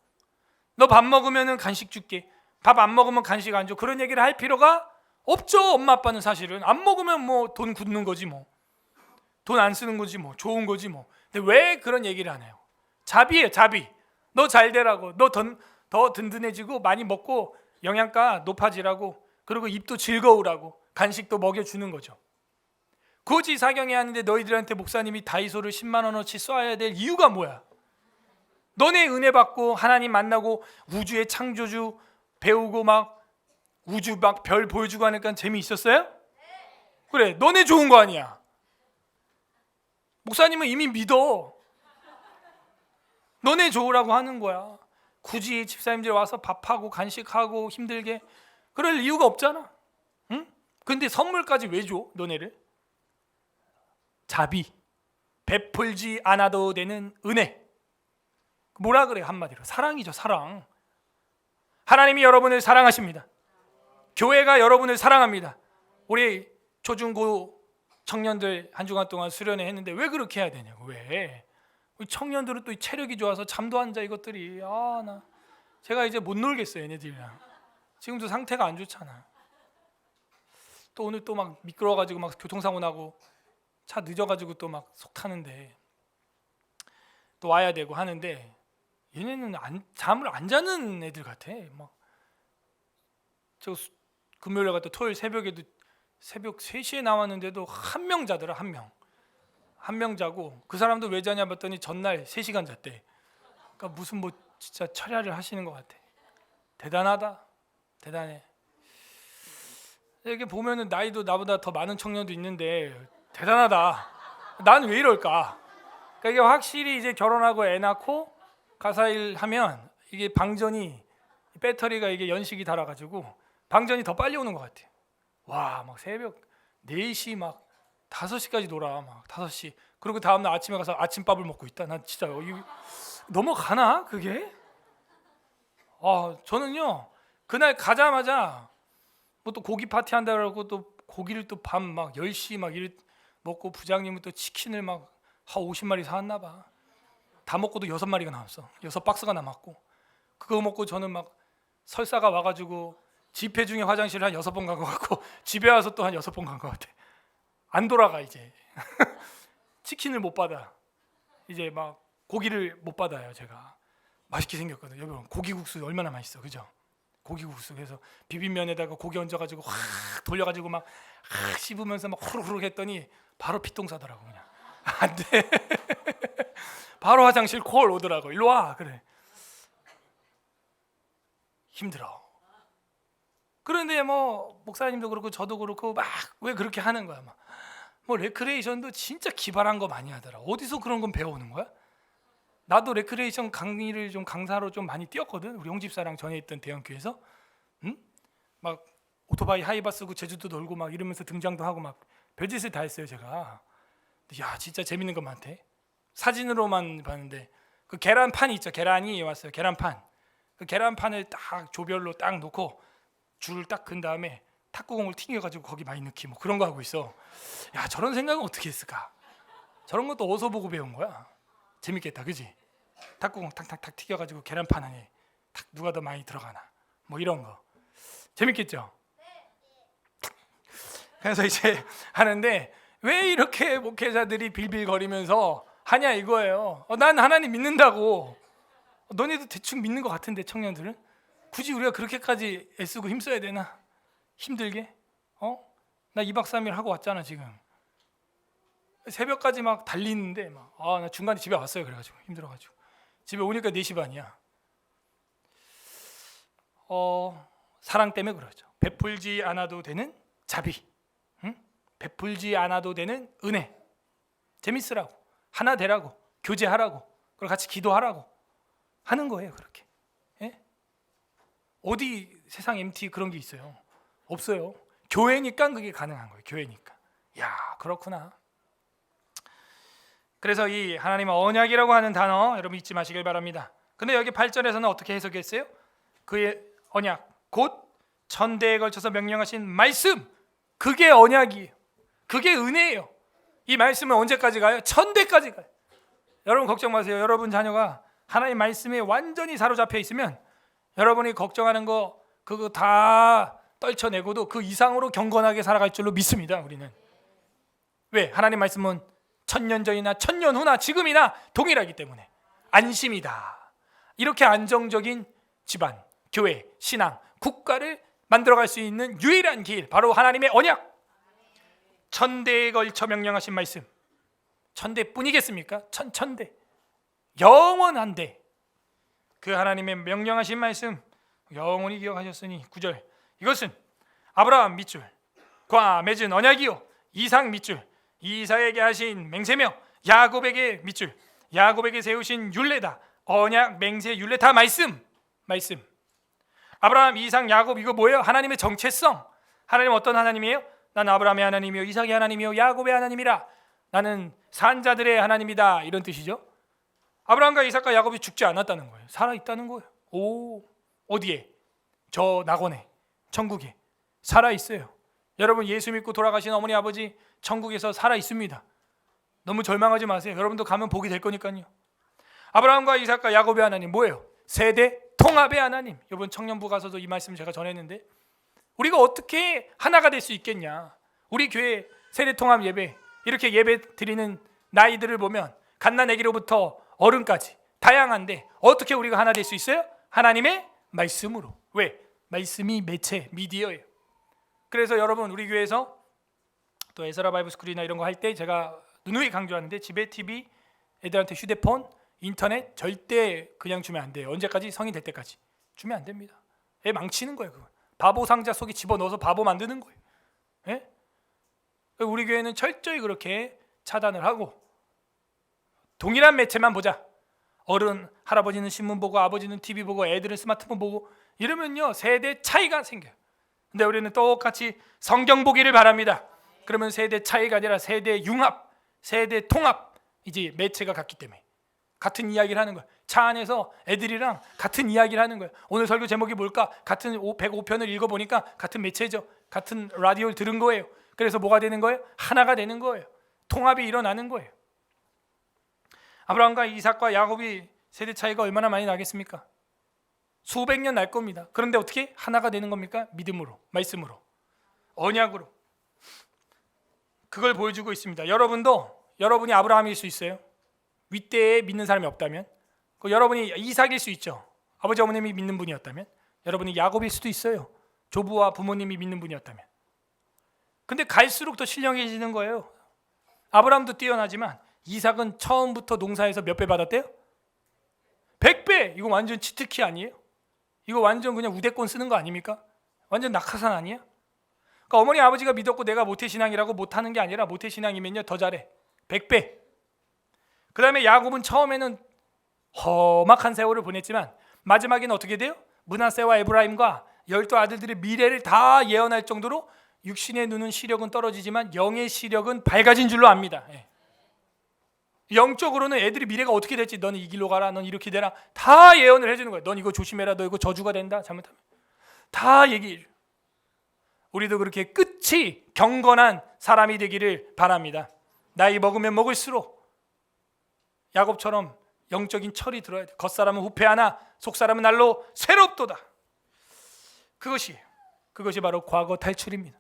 너 밥 먹으면 간식 줄게, 밥 안 먹으면 간식 안 줘. 그런 얘기를 할 필요가 없죠. 엄마 아빠는 사실은 안 먹으면 뭐 돈 굳는 거지 뭐, 돈 안 쓰는 거지 뭐, 좋은 거지 뭐. 근데 왜 그런 얘기를 안 해요? 자비예요. 자비. 너 잘 되라고, 너 더 든든해지고 많이 먹고 영양가 높아지라고, 그리고 입도 즐거우라고 간식도 먹여주는 거죠. 굳이 사경해야 하는데 너희들한테 목사님이 다이소를 10만 원어치 쏴야 될 이유가 뭐야? 너네 은혜 받고 하나님 만나고 우주의 창조주 배우고 막 우주 막 별 보여주고 하니까 재미있었어요? 그래, 너네 좋은 거 아니야. 목사님은 이미 믿어. 너네 좋으라고 하는 거야. 굳이 집사님들 와서 밥하고 간식하고 힘들게 그럴 이유가 없잖아. 응? 근데 선물까지 왜 줘? 너네를? 자비, 베풀지 않아도 되는 은혜. 뭐라 그래? 한마디로 사랑이죠. 사랑. 하나님이 여러분을 사랑하십니다. 교회가 여러분을 사랑합니다. 우리 초중고 청년들 한 주간 동안 수련회 했는데 왜 그렇게 해야 되냐고. 왜? 우리 청년들은 또 체력이 좋아서 잠도 안 자. 이것들이 제가 이제 못 놀겠어요 얘네들이랑. 지금도 상태가 안 좋잖아. 또 오늘 또 막 미끄러워가지고 막 교통사고 나고 차 늦어가지고 또 막 속 타는데 또 와야 되고 하는데, 얘네는 잠을 안 자는 애들 같아. 막 저 금요일에 갔다 토요일 새벽에도 새벽 3시에 나왔는데도 한 명 자더라. 한 명 자고, 그 사람도 왜 자냐 봤더니 전날 3시간 잤대. 그러니까 무슨 뭐 진짜 철야를 하시는 것 같아. 대단하다. 대단해. 이렇게 보면은 나이도 나보다 더 많은 청년도 있는데 대단하다. 난 왜 이럴까? 그러니까 이게 확실히 이제 결혼하고 애 낳고 가사일 하면 이게 방전이, 배터리가 이게 연식이 달아가지고 방전이 더 빨리 오는 것 같아. 와, 막 새벽 4시 막 5시까지 놀아. 막 5시. 그리고 다음날 아침에 가서 아침밥을 먹고 있다. 난 진짜 넘어가나 그게? 저는요 그날 가자마자 뭐 또 고기 파티 한다고 또 고기를 또 밤 막 10시 막 일 먹고 부장님은 또 치킨을 막 한 50마리 사왔나 봐. 다 먹고도 6마리가 남았어. 6박스가 남았고 그거 먹고 저는 막 설사가 와가지고 집회 중에 화장실 한 6번 간 것 같고 집에 와서 또 한 6번 간 것 같아. 안 돌아가 이제. 치킨을 못 받아. 이제 막 고기를 못 받아요. 제가 맛있게 생겼거든. 여러분 고기국수 얼마나 맛있어, 그죠? 고기국수 그래서 비빔면에다가 고기 얹어가지고 확 돌려가지고 막 씹으면서 막 후루후루 했더니 바로 피똥 싸더라고. 그냥 안 돼. 바로 화장실 콜 오더라고. 일로 와. 그래. 힘들어. 그런데 뭐 목사님도 그렇고 저도 그렇고 막 왜 그렇게 하는 거야. 막 뭐 레크레이션도 진짜 기발한 거 많이 하더라. 어디서 그런 건 배우는 거야? 나도 레크레이션 강의를 좀 강사로 좀 많이 뛰었거든. 우리 홍집사랑 전에 있던 대형교회에서, 응? 막 오토바이 하이바 쓰고 제주도 놀고 막 이러면서 등장도 하고 막 별짓을 다 했어요 제가. 야 진짜 재밌는 거 많대. 사진으로만 봤는데 그 계란판이 있죠. 계란이 왔어요. 계란판. 그 계란판을 딱 조별로 딱 놓고 줄을 딱 근 다음에 탁구공을 튕겨가지고 거기 많이 넣기 뭐 그런 거 하고 있어. 야 저런 생각은 어떻게 했을까? 저런 것도 어디서 보고 배운 거야? 재밌겠다, 그지? 탁구공 탁탁탁 튀겨가지고 계란판 안에 탁 누가 더 많이 들어가나 뭐 이런 거 재밌겠죠? 그래서 이제 하는데 왜 이렇게 목회자들이 빌빌거리면서 하냐 이거예요. 난 하나님 믿는다고. 너네도 대충 믿는 것 같은데 청년들은 굳이 우리가 그렇게까지 애쓰고 힘써야 되나? 힘들게? 나 2박 3일 하고 왔잖아 지금. 새벽까지 막 달리는데 막 나 중간에 집에 왔어요. 그래가지고 힘들어가지고 집에 오니까 4시 반이야. 사랑 때문에 그러죠. 베풀지 않아도 되는 자비, 응? 베풀지 않아도 되는 은혜. 재밌으라고, 하나 되라고, 교제하라고, 그리고 같이 기도하라고 하는 거예요. 그렇게. 예? 어디 세상 MT 그런 게 있어요? 없어요. 교회니까 그게 가능한 거예요. 교회니까. 야 그렇구나. 그래서 이 하나님의 언약이라고 하는 단어 여러분 잊지 마시길 바랍니다. 근데 여기 8절에서는 어떻게 해석했어요? 그의 언약 곧 천대에 걸쳐서 명령하신 말씀, 그게 언약이에요. 그게 은혜예요. 이 말씀은 언제까지 가요? 천대까지 가요. 여러분 걱정 마세요. 여러분 자녀가 하나님 말씀에 완전히 사로잡혀 있으면 여러분이 걱정하는 거 그거 다 떨쳐내고도 그 이상으로 경건하게 살아갈 줄로 믿습니다. 우리는. 왜? 하나님 말씀은 천년 전이나 천년 후나 지금이나 동일하기 때문에 안심이다. 이렇게 안정적인 집안, 교회, 신앙, 국가를 만들어갈 수 있는 유일한 길, 바로 하나님의 언약. 천대에 걸쳐 명령하신 말씀. 천대뿐이겠습니까? 천대. 영원한데 그 하나님의 명령하신 말씀 영원히 기억하셨으니 9절 이것은 아브라함 밑줄과 맺은 언약이요 이삭 밑줄, 이삭에게 하신 맹세며 야곱에게 밑줄, 야곱에게 세우신 율례다. 언약, 맹세, 율례 다 말씀. 아브라함, 이삭, 야곱 이거 뭐예요? 하나님의 정체성. 하나님 어떤 하나님이에요? 나는 아브라함의 하나님이요 이삭의 하나님이요 야곱의 하나님이라. 나는 산자들의 하나님이다. 이런 뜻이죠. 아브라함과 이삭과 야곱이 죽지 않았다는 거예요. 살아있다는 거예요. 어디에? 저 낙원에, 천국에 살아있어요. 여러분 예수 믿고 돌아가신 어머니 아버지 천국에서 살아있습니다. 너무 절망하지 마세요. 여러분도 가면 보게 될 거니까요. 아브라함과 이삭과 야곱의 하나님 뭐예요? 세대 통합의 하나님. 이번 청년부 가서도 이 말씀 제가 전했는데 우리가 어떻게 하나가 될 수 있겠냐. 우리 교회 세대 통합 예배 이렇게 예배 드리는 나이들을 보면 갓난아기로부터 어른까지 다양한데 어떻게 우리가 하나 될 수 있어요? 하나님의 말씀으로. 왜? 말씀이 매체, 미디어예요. 그래서 여러분 우리 교회에서 또 에스라 바이블 스쿨이나 이런 거 할 때 제가 누누이 강조하는데 집에 TV, 애들한테 휴대폰, 인터넷 절대 그냥 주면 안 돼요. 언제까지? 성인 될 때까지 주면 안 됩니다. 애 망치는 거예요. 그거. 바보 상자 속에 집어넣어서 바보 만드는 거예요. 예? 우리 교회는 철저히 그렇게 차단을 하고 동일한 매체만 보자. 어른, 할아버지는 신문 보고 아버지는 TV 보고 애들은 스마트폰 보고 이러면요 세대 차이가 생겨요. 근데 우리는 똑같이 성경 보기를 바랍니다. 그러면 세대 차이가 아니라 세대 융합, 세대 통합. 이제 매체가 같기 때문에 같은 이야기를 하는 거예요. 차 안에서 애들이랑 같은 이야기를 하는 거예요. 오늘 설교 제목이 뭘까? 같은 105편을 읽어보니까 같은 매체죠. 같은 라디오를 들은 거예요. 그래서 뭐가 되는 거예요? 하나가 되는 거예요. 통합이 일어나는 거예요. 아브라함과 이삭과 야곱이 세대 차이가 얼마나 많이 나겠습니까? 수백 년 날 겁니다. 그런데 어떻게 하나가 되는 겁니까? 믿음으로, 말씀으로, 언약으로. 그걸 보여주고 있습니다. 여러분이 아브라함일 수 있어요. 윗대에 믿는 사람이 없다면. 여러분이 이삭일 수 있죠. 아버지 어머님이 믿는 분이었다면. 여러분이 야곱일 수도 있어요. 조부와 부모님이 믿는 분이었다면. 근데 갈수록 더 신령해지는 거예요. 아브라함도 뛰어나지만 이삭은 처음부터 농사에서 몇 배 받았대요? 100배! 이거 완전 치트키 아니에요? 이거 완전 그냥 우대권 쓰는 거 아닙니까? 완전 낙하산 아니야? 그러니까 어머니 아버지가 믿었고 내가 모태신앙이라고 못하는 게 아니라 모태신앙이면요 더 잘해. 100배. 그 다음에 야곱은 처음에는 험악한 세월을 보냈지만 마지막에는 어떻게 돼요? 므낫세와 에브라임과 12 아들들의 미래를 다 예언할 정도로 육신의 눈은 시력은 떨어지지만 영의 시력은 밝아진 줄로 압니다. 영적으로는 애들이 미래가 어떻게 될지, 너는 이 길로 가라, 넌 이렇게 되라, 다 예언을 해주는 거예요. 넌 이거 조심해라, 너 이거 저주가 된다, 잘못하면. 다 얘기해요. 우리도 그렇게 끝이 경건한 사람이 되기를 바랍니다. 나이 먹으면 먹을수록 야곱처럼 영적인 철이 들어야 돼. 겉사람은 후패하나 속사람은 날로 새롭도다. 그것이 바로 과거 탈출입니다.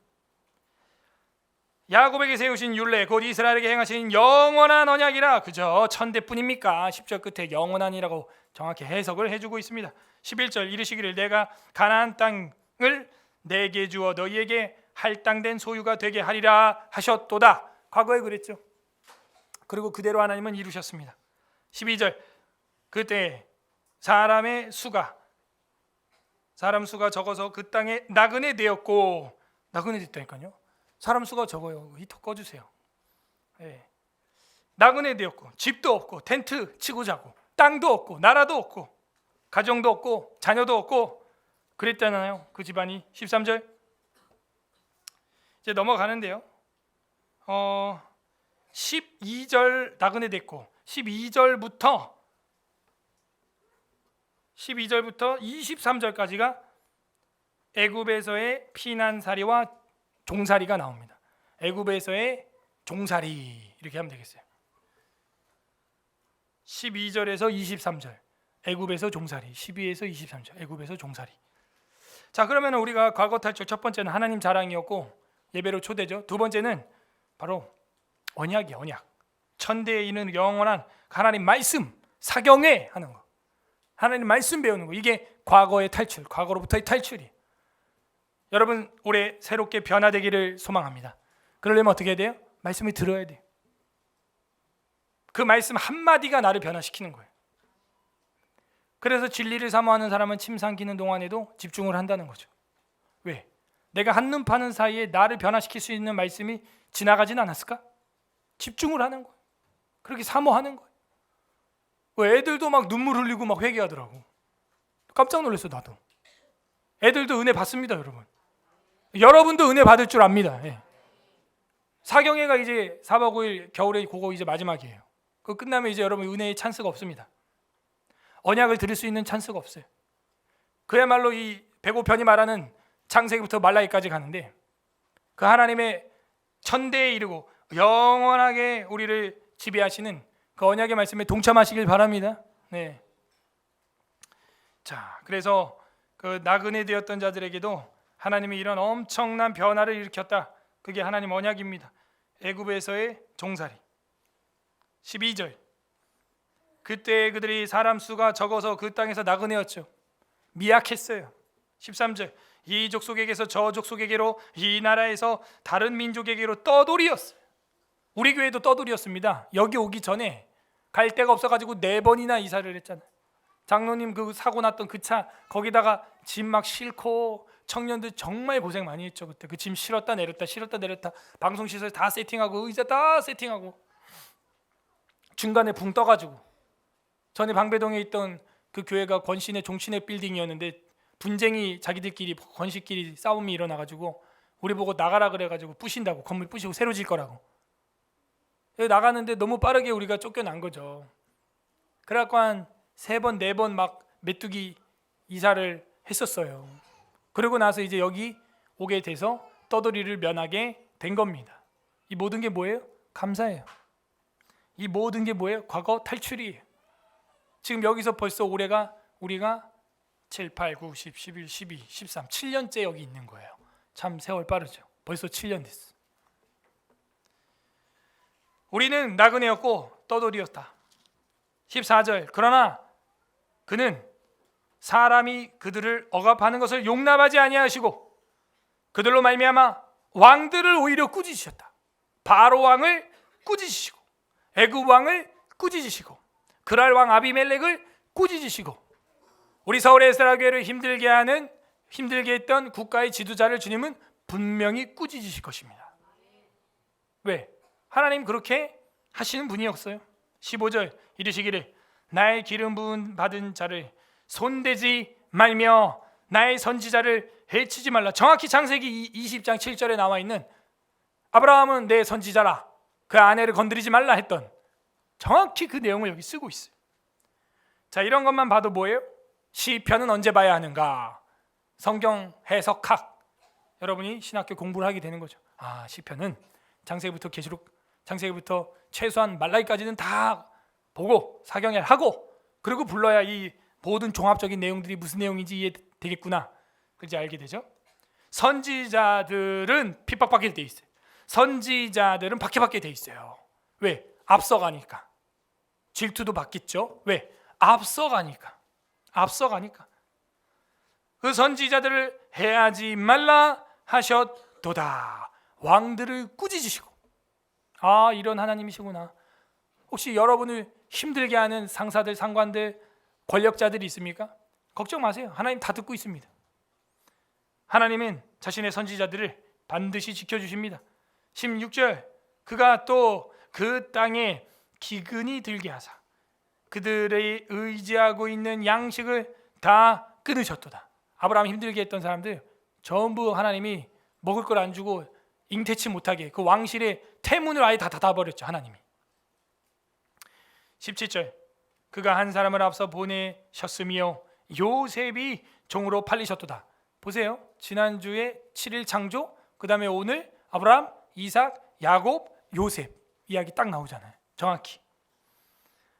야곱에게 세우신 율례 곧 이스라엘에게 행하신 영원한 언약이라 그저 천대뿐입니까? 10절 끝에 영원한이라고 정확히 해석을 해주고 있습니다. 11절 이르시기를 내가 가나안 땅을 내게 주어 너희에게 할당된 소유가 되게 하리라 하셨도다. 과거에 그랬죠. 그리고 그대로 하나님은 이루셨습니다. 12절 그때 사람 수가 적어서 그 땅에 나그네 되었고, 나그네 됐다니까요. 사람 수가 적어요. 히터 꺼주세요. 나그네 되었고 집도 없고 텐트 치고 자고 땅도 없고 나라도 없고 가정도 없고 자녀도 없고 그랬잖아요. 그 집안이. 13절 이제 넘어가는데요. 12절 나그네 됐고 12절부터 23절까지가 애굽에서의 피난살이와 종살이가 나옵니다. 애굽에서의 종살이 이렇게 하면 되겠어요. 12절에서 23절 애굽에서 종살이, 12에서 23절 애굽에서 종살이. 자, 그러면 우리가 과거 탈출 첫 번째는 하나님 자랑이었고 예배로 초대죠. 두 번째는 바로 언약이에요. 언약. 천대에 있는 영원한 하나님 말씀, 사경회 하는 거. 하나님 말씀 배우는 거. 이게 과거의 탈출, 과거로부터의 탈출이. 여러분 올해 새롭게 변화되기를 소망합니다. 그러려면 어떻게 해야 돼요? 말씀을 들어야 돼요. 그 말씀 한마디가 나를 변화시키는 거예요. 그래서 진리를 사모하는 사람은 침 삼키는 동안에도 집중을 한다는 거죠. 왜? 내가 한눈 파는 사이에 나를 변화시킬 수 있는 말씀이 지나가진 않았을까? 집중을 하는 거예요. 그렇게 사모하는 거예요. 애들도 막 눈물 흘리고 막 회개하더라고. 깜짝 놀랐어 나도. 애들도 은혜 받습니다, 여러분. 여러분도 은혜 받을 줄 압니다. 사경회가 이제 4박 5일 겨울에 그거 이제 마지막이에요. 그거 끝나면 이제 여러분 은혜의 찬스가 없습니다. 언약을 들을 수 있는 찬스가 없어요. 그야말로 이 105편이 말하는 창세기부터 말라기까지 가는데 그 하나님의 천대에 이르고 영원하게 우리를 지배하시는 그 언약의 말씀에 동참하시길 바랍니다. 네. 자, 그래서 그 나그네 되었던 자들에게도 하나님이 이런 엄청난 변화를 일으켰다. 그게 하나님 언약입니다. 애굽에서의 종살이. 12절 그때 그들이 사람 수가 적어서 그 땅에서 나그네였죠. 미약했어요. 13절 이 족속에게서 저 족속에게로, 이 나라에서 다른 민족에게로 떠돌이였어요. 우리 교회도 떠돌이였습니다. 여기 오기 전에 갈 데가 없어가지고 4번이나 이사를 했잖아요. 장로님 그 사고 났던 그 차 거기다가 짐 막 싣고 청년들 정말 고생 많이 했죠. 그때 그 짐 실었다 내렸다 방송 시설 다 세팅하고 의자 다 세팅하고 중간에 붕 떠가지고. 전에 방배동에 있던 그 교회가 권신의 종신의 빌딩이었는데 분쟁이 자기들끼리 권씨끼리 싸움이 일어나가지고 우리 보고 나가라 그래가지고 부신다고, 건물 부시고 새로 질 거라고. 나가는데 너무 빠르게 우리가 쫓겨난 거죠. 그래갖고 한 3번 4번 막 메뚜기 이사를 했었어요. 그러고 나서 이제 여기 오게 돼서 떠돌이를 면하게 된 겁니다. 이 모든 게 뭐예요? 감사예요. 이 모든 게 뭐예요? 과거 탈출이에요. 지금 여기서 벌써 올해가 우리가 7, 8, 9, 10, 11, 12, 13, 7년째 여기 있는 거예요. 참 세월 빠르죠. 벌써 7년 됐어. 우리는 나그네였고 떠돌이였다. 14절 그러나 그는 사람이 그들을 억압하는 것을 용납하지 아니하시고 그들로 말미암아 왕들을 오히려 꾸짖으셨다. 바로 왕을 꾸짖으시고 애굽 왕을 꾸짖으시고 그랄 왕 아비멜렉을 꾸짖으시고 우리 서울 에스라교회를 힘들게 했던 국가의 지도자를 주님은 분명히 꾸짖으실 것입니다. 왜? 하나님 그렇게 하시는 분이었어요. 15절 이르시기를 나의 기름 부음 받은 자를 손대지 말며 나의 선지자를 해치지 말라. 정확히 창세기 20장 7절에 나와 있는 아브라함은 내 선지자라 그 아내를 건드리지 말라 했던 정확히 그 내용을 여기 쓰고 있어요. 자, 이런 것만 봐도 뭐예요? 시편은 언제 봐야 하는가? 성경 해석학. 여러분이 신학교 공부를 하게 되는 거죠. 아, 시편은 창세기부터 계시록, 창세기부터 최소한 말라기까지는 다 보고 사경을 하고 그리고 불러야 이 모든 종합적인 내용들이 무슨 내용인지 이해되겠구나. 그렇게 알게 되죠. 선지자들은 핍박받게 돼 있어요. 선지자들은 박해받게 돼 있어요. 왜? 앞서가니까. 질투도 받겠죠. 왜? 앞서가니까. 그 선지자들을 해하지 말라 하셨도다. 왕들을 꾸짖으시고. 아, 이런 하나님이시구나. 혹시 여러분을 힘들게 하는 상사들, 상관들, 권력자들이 있습니까? 걱정 마세요. 하나님 다 듣고 있습니다. 하나님은 자신의 선지자들을 반드시 지켜주십니다. 16절 그가 또 그 땅에 기근이 들게 하사 그들의 의지하고 있는 양식을 다 끊으셨도다. 아브라함 힘들게 했던 사람들 전부 하나님이 먹을 걸 안 주고 잉태치 못하게 그 왕실의 태문을 아예 다 닫아버렸죠. 하나님이. 17절 그가 한 사람을 앞서 보내셨으며 요셉이 종으로 팔리셨도다. 보세요. 지난주에 7일 창조, 그 다음에 오늘 아브라함, 이삭, 야곱, 요셉 이야기 딱 나오잖아요. 정확히.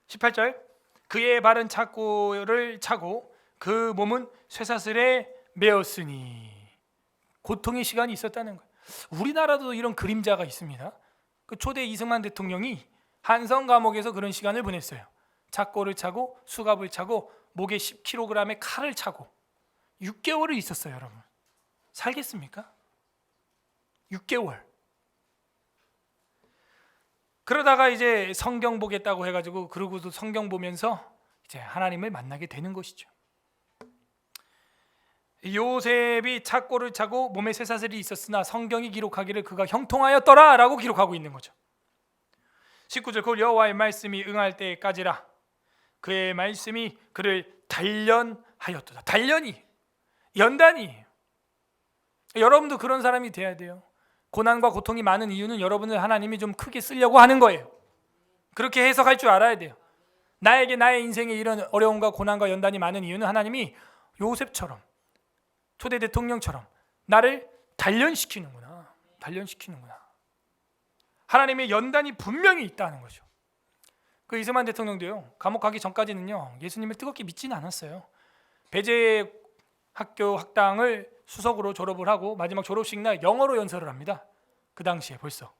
18절 그의 발은 착고를 차고 그 몸은 쇠사슬에 매었으니 고통의 시간이 있었다는 거예요. 우리나라도 이런 그림자가 있습니다. 그 초대 이승만 대통령이 한성 감옥에서 그런 시간을 보냈어요. 착고를 차고 수갑을 차고 목에 10kg의 칼을 차고 6개월을 있었어요. 여러분 살겠습니까? 6개월. 그러다가 이제 성경 보겠다고 해가지고 그러고도 성경 보면서 이제 하나님을 만나게 되는 것이죠. 요셉이 착고를 차고 몸에 쇠사슬이 있었으나 성경이 기록하기를 그가 형통하였더라 라고 기록하고 있는 거죠. 19절 곧 여호와의 말씀이 응할 때까지라 그의 말씀이 그를 단련하였도다. 단련이 연단이에요. 여러분도 그런 사람이 돼야 돼요. 고난과 고통이 많은 이유는 여러분을 하나님이 좀 크게 쓰려고 하는 거예요. 그렇게 해석할 줄 알아야 돼요. 나에게 나의 인생에 이런 어려움과 고난과 연단이 많은 이유는 하나님이 요셉처럼 초대 대통령처럼 나를 단련시키는구나. 하나님의 연단이 분명히 있다는 거죠. 그 이승만 대통령도요. 감옥 가기 전까지는요. 예수님을 뜨겁게 믿지는 않았어요. 배제 학교 학당을 수석으로 졸업을 하고 마지막 졸업식 날 영어로 연설을 합니다. 그 당시에 벌써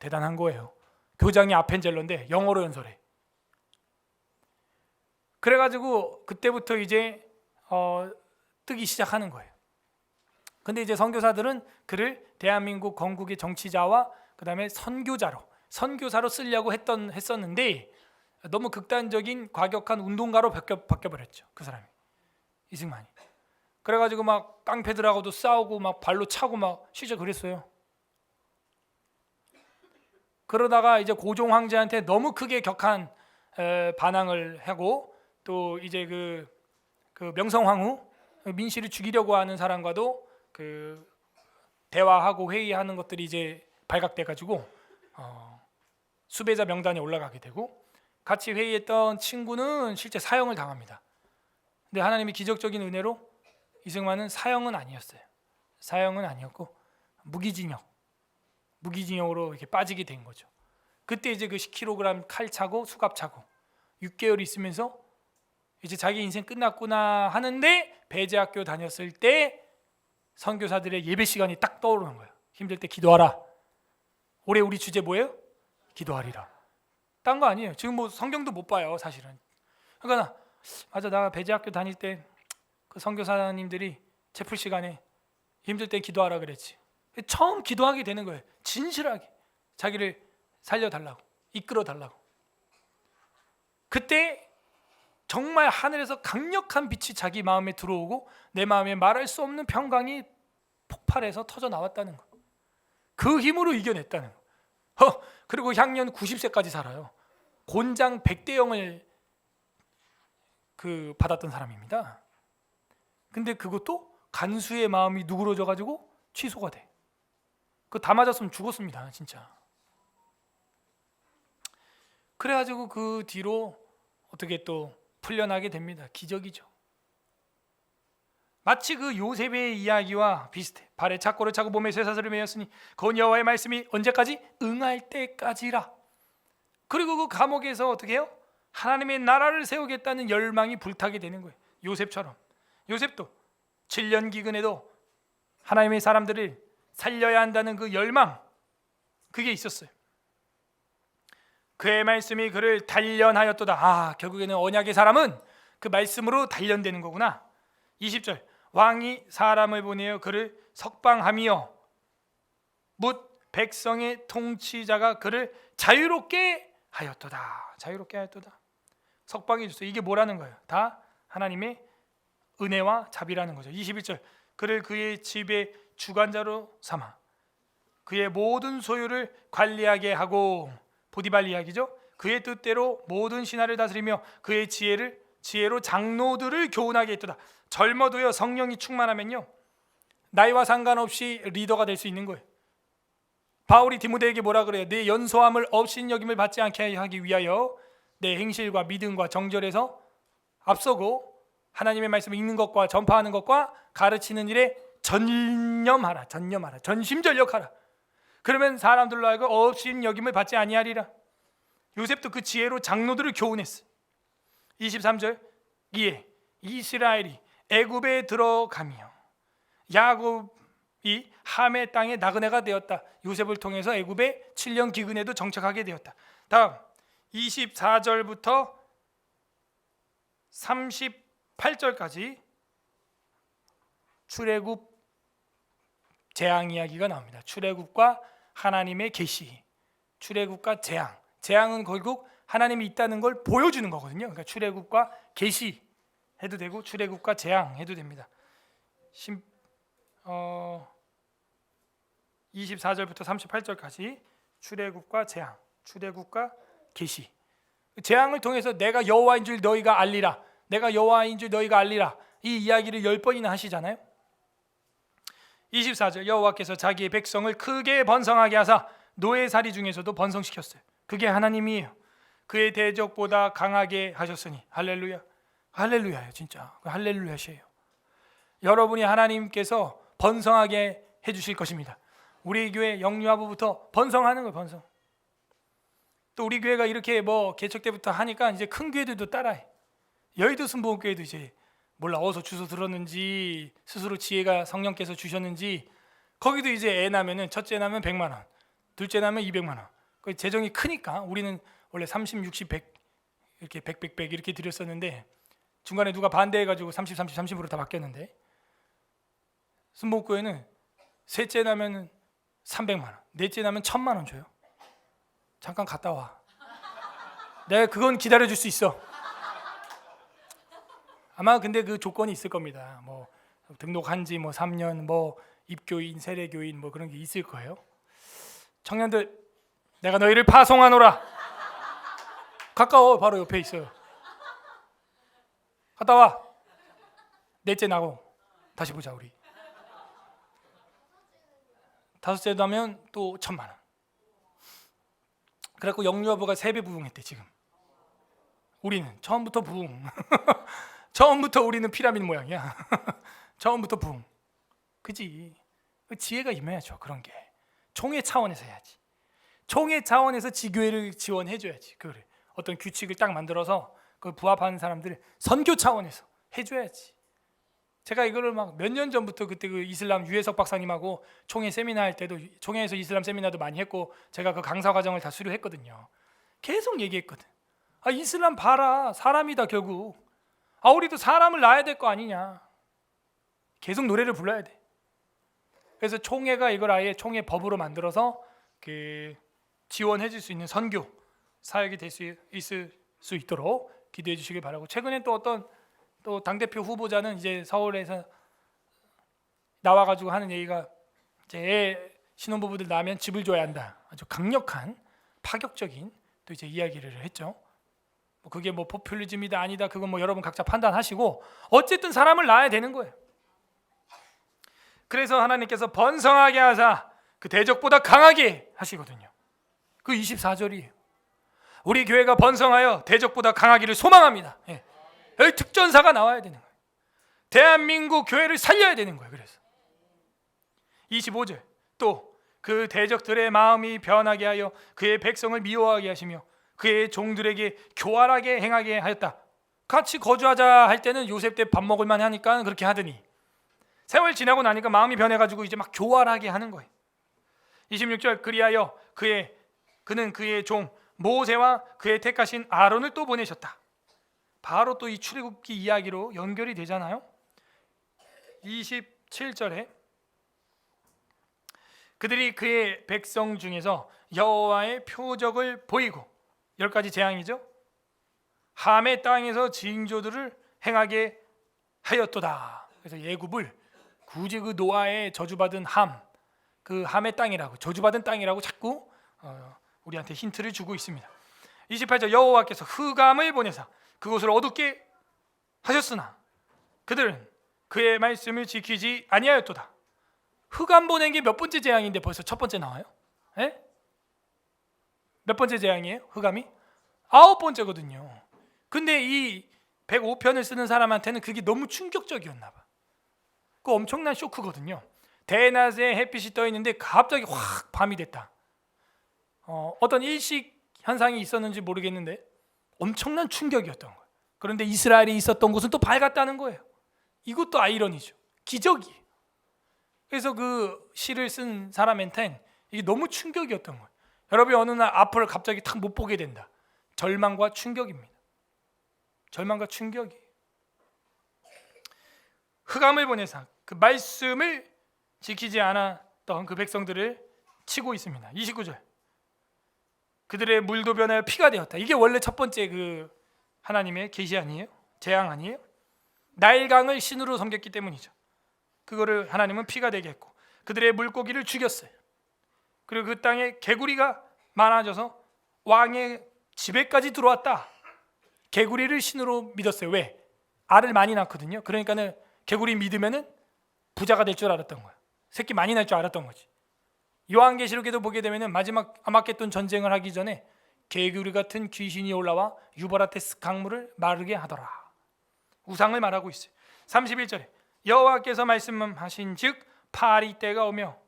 대단한 거예요. 교장이 아펜젤러인데 영어로 연설해. 그래가지고 그때부터 이제 뜨기 시작하는 거예요. 근데 이제 선교사들은 그를 대한민국 건국의 정치자와 그 다음에 선교사로 쓰려고 했었는데 너무 극단적인 과격한 운동가로 바뀌어버렸죠. 그 사람이 이승만이. 그래가지고 막 깡패들하고도 싸우고 막 발로 차고 막 실제 그랬어요. 그러다가 이제 고종 황제한테 너무 크게 격한 반항을 하고 또 이제 그 명성황후 민씨를 죽이려고 하는 사람과도 그 대화하고 회의하는 것들이 이제 발각돼가지고 수배자 명단에 올라가게 되고 같이 회의했던 친구는 실제 사형을 당합니다. 근데 하나님이 기적적인 은혜로 이승만은 사형은 아니었어요. 사형은 아니었고 무기징역으로 이렇게 빠지게 된 거죠. 그때 이제 그 10kg 칼 차고 수갑 차고 6개월 있으면서 이제 자기 인생 끝났구나 하는데 배제학교 다녔을 때 선교사들의 예배 시간이 딱 떠오르는 거예요. 힘들 때 기도하라. 올해 우리 주제 뭐예요? 기도하리라. 딴 거 아니에요. 지금 뭐 성경도 못 봐요, 사실은. 그러니까 맞아, 나 배제학교 다닐 때 그 선교사님들이 채플 시간에 힘들 때 기도하라 그랬지. 처음 기도하게 되는 거예요. 진실하게 자기를 살려달라고, 이끌어달라고. 그때 정말 하늘에서 강력한 빛이 자기 마음에 들어오고 내 마음에 말할 수 없는 평강이 폭발해서 터져 나왔다는 거. 그 힘으로 이겨냈다는 거. 그리고 향년 90세까지 살아요. 곤장 100대형을 받았던 사람입니다. 근데 그것도 간수의 마음이 누그러져 가지고 취소가 돼. 그거 다 맞았으면 죽었습니다, 진짜. 그래가지고 그 뒤로 어떻게 또 풀려나게 됩니다. 기적이죠. 마치 그 요셉의 이야기와 비슷해. 발에 착고를 차고 몸에 쇠사슬을 매였으니 건 여호와의 말씀이 언제까지? 응할 때까지라. 그리고 그 감옥에서 어떻게 해요? 하나님의 나라를 세우겠다는 열망이 불타게 되는 거예요. 요셉처럼. 요셉도 7년 기근에도 하나님의 사람들을 살려야 한다는 그 열망, 그게 있었어요. 그의 말씀이 그를 단련하였도다. 결국에는 언약의 사람은 그 말씀으로 단련되는 거구나. 20절, 왕이 사람을 보내어 그를 석방하며 묻 백성의 통치자가 그를 자유롭게 하였도다. 자유롭게 하였도다. 석방해 줬어요. 이게 뭐라는 거예요? 다 하나님의 은혜와 자비라는 거죠. 21절, 그를 그의 집의 주관자로 삼아 그의 모든 소유를 관리하게 하고, 보디발 이야기죠. 그의 뜻대로 모든 신하를 다스리며 그의 지혜로 장로들을 교훈하게 했도다. 젊어도요, 성령이 충만하면요, 나이와 상관없이 리더가 될 수 있는 거예요. 바울이 디모데에게 뭐라 그래요? 내 연소함을 업신여김을 받지 않게 하기 위하여 내 행실과 믿음과 정절에서 앞서고 하나님의 말씀을 읽는 것과 전파하는 것과 가르치는 일에 전념하라. 전심전력하라. 그러면 사람들로 하여금 업신여김을 받지 아니하리라. 요셉도 그 지혜로 장로들을 교훈했어요. 23절, 이에 이스라엘이 애굽에 들어가며 야곱이 함의 땅에 나그네가 되었다. 요셉을 통해서 애굽에 7년 기근에도 정착하게 되었다. 다음 24절부터 38절까지 출애굽 재앙 이야기가 나옵니다. 출애굽과 하나님의 계시, 출애굽과 재앙은 결국 하나님이 있다는 걸 보여주는 거거든요. 그러니까 출애굽과 계시 해도 되고 출애굽과 재앙 해도 됩니다. 24절부터 38절까지 출애굽과 재앙, 출애굽과 계시. 재앙을 통해서 내가 여호와인 줄 너희가 알리라. 내가 여호와인 줄 너희가 알리라. 이 이야기를 10번이나 하시잖아요. 24절, 여호와께서 자기의 백성을 크게 번성하게 하사 노예살이 중에서도 번성시켰어요. 그게 하나님이에요. 그의 대적보다 강하게 하셨으니. 할렐루야. 할렐루야예요. 진짜 할렐루야시에요. 여러분이 하나님께서 번성하게 해주실 것입니다. 우리 교회 영유아부부터 번성하는 거예요. 번성. 또 우리 교회가 이렇게 개척 때부터 하니까 이제 큰 교회들도 따라해. 여의도 순복음교회도 이제 몰라 어디서 주워 들었는지 스스로 지혜가 성령께서 주셨는지 거기도 이제 애 낳으면 첫째 낳으면 100만 원, 둘째 낳으면 200만 원. 그 재정이 크니까 우리는 원래 30, 60, 100 이렇게 100 이렇게 드렸었는데 중간에 누가 반대해가지고 30, 30, 30으로 다 바뀌었는데 순복음교회는 셋째 낳으면 300만 원, 넷째 낳으면 1000만 원 줘요. 잠깐 갔다 와. 내가 그건 기다려줄 수 있어. 아마 근데 그 조건이 있을 겁니다. 등록한 지 3년, 입교인, 세례교인 그런 게 있을 거예요. 청년들, 내가 너희를 파송하노라. 가까워, 바로 옆에 있어요. 갔다 와. 넷째 나고 다시 보자 우리. 다섯째 나면 또 1000만 원. 그래갖고 영유아부가 3배 부흥했대 지금. 우리는 처음부터 붕. 처음부터 우리는 피라미드 모양이야. 처음부터 붕. 그지? 지혜가 임해야죠. 그런 게 총회 차원에서 해야지. 총회 차원에서 지교회를 지원해줘야지. 그래. 어떤 규칙을 딱 만들어서 그 부합하는 사람들을 선교 차원에서 해줘야지. 제가 이거를 막 몇 년 전부터 그때 그 이슬람 유해석 박사님하고 총회 세미나 할 때도 총회에서 이슬람 세미나도 많이 했고 제가 그 강사 과정을 다 수료했거든요. 계속 얘기했거든. 아, 이슬람 봐라. 사람이다 결국. 아, 우리도 사람을 낳아야 될 거 아니냐. 계속 노래를 불러야 돼. 그래서 총회가 이걸 아예 총회 법으로 만들어서 그 지원해 줄 수 있는 선교 사역이 될 수 있을 수 있도록 기도해 주시길 바라고, 최근에 또 어떤 또 당대표 후보자는 이제 서울에서 나와가지고 하는 얘기가 이제 신혼부부들 낳으면 집을 줘야 한다. 아주 강력한 파격적인 또 이제 이야기를 했죠. 뭐 그게 뭐 포퓰리즘이다 아니다 그건 뭐 여러분 각자 판단하시고 어쨌든 사람을 낳아야 되는 거예요. 그래서 하나님께서 번성하게 하사 그 대적보다 강하게 하시거든요. 그 24절이에요. 우리 교회가 번성하여 대적보다 강하기를 소망합니다. 예. 여기 특전사가 나와야 되는 거예요. 대한민국 교회를 살려야 되는 거예요. 그래서 25절 또 그 대적들의 마음이 변하게 하여 그의 백성을 미워하게 하시며 그의 종들에게 교활하게 행하게 하였다. 같이 거주하자 할 때는 요셉 때 밥 먹을 만 하니까 그렇게 하더니 세월 지나고 나니까 마음이 변해가지고 이제 막 교활하게 하는 거예요. 26절 그리하여 그는 그의 종 모세와 그의 택하신 아론을 또 보내셨다. 바로 또 이 출애굽기 이야기로 연결이 되잖아요. 27절에 그들이 그의 백성 중에서 여호와의 표적을 보이고 10가지 재앙이죠. 함의 땅에서 징조들을 행하게 하였도다. 그래서 예굽을 굳이 그 노아의 저주받은 그 함의 땅이라고 저주받은 땅이라고 자꾸 우리한테 힌트를 주고 있습니다. 28절 여호와께서 흑암을 보내사 그곳을 어둡게 하셨으나 그들은 그의 말씀을 지키지 아니하였도다. 흑암 보낸 게 몇 번째 재앙인데 벌써 첫 번째 나와요? 에? 몇 번째 재앙이에요? 흑암이? 9번째거든요. 근데 이 105편을 쓰는 사람한테는 그게 너무 충격적이었나 봐. 그 엄청난 쇼크거든요. 대낮에 햇빛이 떠 있는데 갑자기 확 밤이 됐다. 어떤 일식 현상이 있었는지 모르겠는데 엄청난 충격이었던 거예요. 그런데 이스라엘이 있었던 곳은 또 밝았다는 거예요. 이것도 아이러니죠. 기적이에요. 그래서 그 시를 쓴 사람한테는 이게 너무 충격이었던 거예요. 여러분이 어느 날 앞을 갑자기 탁 못 보게 된다. 절망과 충격입니다. 절망과 충격이. 흑암을 보내사 그 말씀을 지키지 않았던 그 백성들을 치고 있습니다. 29절 그들의 물도 변하여 피가 되었다. 이게 원래 첫 번째 그 하나님의 계시 아니에요? 재앙 아니에요? 나일강을 신으로 섬겼기 때문이죠. 그거를 하나님은 피가 되게 했고 그들의 물고기를 죽였어요. 그리고 그 땅에 개구리가 많아져서 왕의 집에까지 들어왔다. 개구리를 신으로 믿었어요. 왜? 알을 많이 낳거든요. 그러니까는 개구리 믿으면은 부자가 될 줄 알았던 거야. 새끼 많이 날 줄 알았던 거지. 요한계시록에도 보게 되면은 마지막 아마겟돈 전쟁을 하기 전에 개구리 같은 귀신이 올라와 유브라테스 강물을 마르게 하더라. 우상을 말하고 있어요. 31절에 여호와께서 말씀하신즉 파리 때가 오며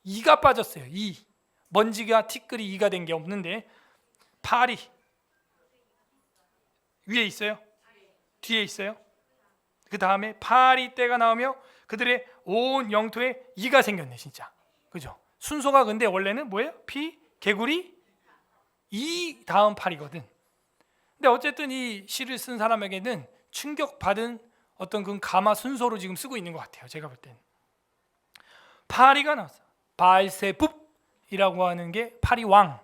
이가 빠졌어요. 이 먼지가 티끌이 이가 된 게 없는데 파리 위에 있어요? 뒤에 있어요? 그 다음에 파리 때가 나오며 그들의 온 영토에 이가 생겼네. 진짜 그죠? 순서가 근데 원래는 뭐예요? 피, 개구리, 이 다음 파리거든. 근데 어쨌든 이 시를 쓴 사람에게는 충격받은 어떤 그 가마 순서로 지금 쓰고 있는 것 같아요. 제가 볼 때는 파리가 나왔어. 바알세붑이라고 하는 게 파리 왕,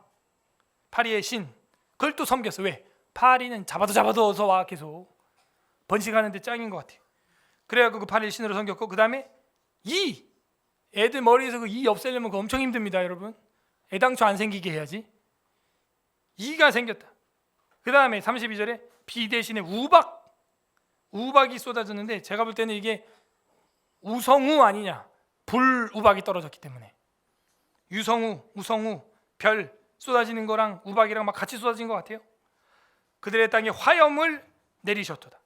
파리의 신. 그걸 또 섬겼어. 왜? 파리는 잡아도 어서 와 계속 번식하는데 짱인 것 같아요. 그래갖고 그 파리의 신으로 섬겼고 그 다음에 이 애들 머리에서 그 이 없애려면 그거 엄청 힘듭니다, 여러분. 애당초 안 생기게 해야지. 이가 생겼다. 그 다음에 32절에 비 대신에 우박이 쏟아졌는데 제가 볼 때는 이게 우성우 아니냐. 불우박이 떨어졌기 때문에 우성우 별 쏟아지는 거랑 우박이랑 막 같이 쏟아진 것 같아요. 그들의 땅에 화염을 내리셨도다.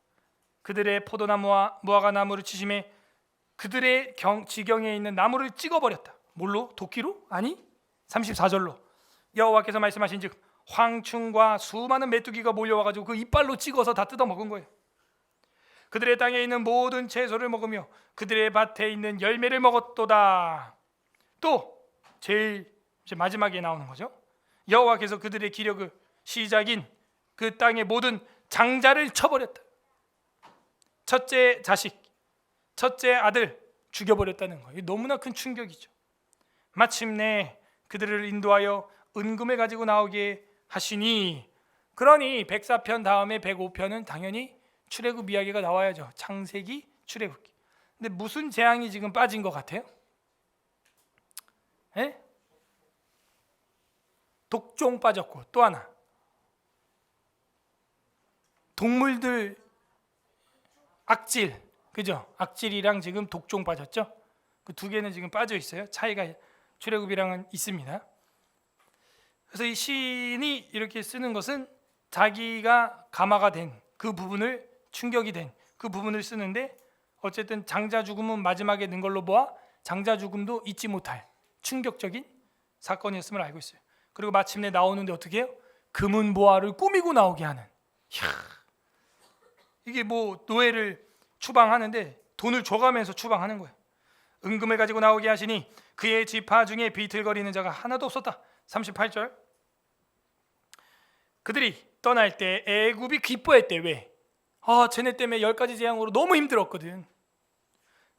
그들의 포도나무와 무화과나무를 치심에 그들의 지경에 있는 나무를 찍어버렸다. 뭘로? 도끼로? 아니 34절로 여호와께서 말씀하신즉 황충과 수많은 메뚜기가 몰려와가지고 그 이빨로 찍어서 다 뜯어먹은 거예요. 그들의 땅에 있는 모든 채소를 먹으며 그들의 밭에 있는 열매를 먹었도다. 또 제일 이제 마지막에 나오는 거죠. 여호와께서 그들의 기력을 시작인 그 땅의 모든 장자를 쳐버렸다. 첫째 자식, 첫째 아들 죽여버렸다는 거예요. 너무나 큰 충격이죠. 마침내 그들을 인도하여 은금을 가지고 나오게 하시니, 그러니 104편 다음에 105편은 당연히 출애굽 이야기가 나와야죠. 창세기, 출애굽기. 근데 무슨 재앙이 지금 빠진 것 같아요? 에? 독종 빠졌고, 또 하나 동물들 악질, 그죠? 악질이랑 지금 독종 빠졌죠? 그 두 개는 지금 빠져 있어요. 차이가 출애굽이랑은 있습니다. 그래서 이 시인이 이렇게 쓰는 것은 자기가 감화가 된 그 부분을, 충격이 된 그 부분을 쓰는데, 어쨌든 장자 죽음은 마지막에 는 걸로 보아 장자 죽음도 잊지 못할 충격적인 사건이었음을 알고 있어요. 그리고 마침내 나오는데 어떻게 해요? 금은 보화를 꾸미고 나오게 하는. 이야, 이게 뭐 노예를 추방하는데 돈을 줘가면서 추방하는 거예요. 은금을 가지고 나오게 하시니 그의 지파 중에 비틀거리는 자가 하나도 없었다. 38절. 그들이 떠날 때 애굽이 기뻐했대. 왜? 쟤네 때문에 10가지 재앙으로 너무 힘들었거든.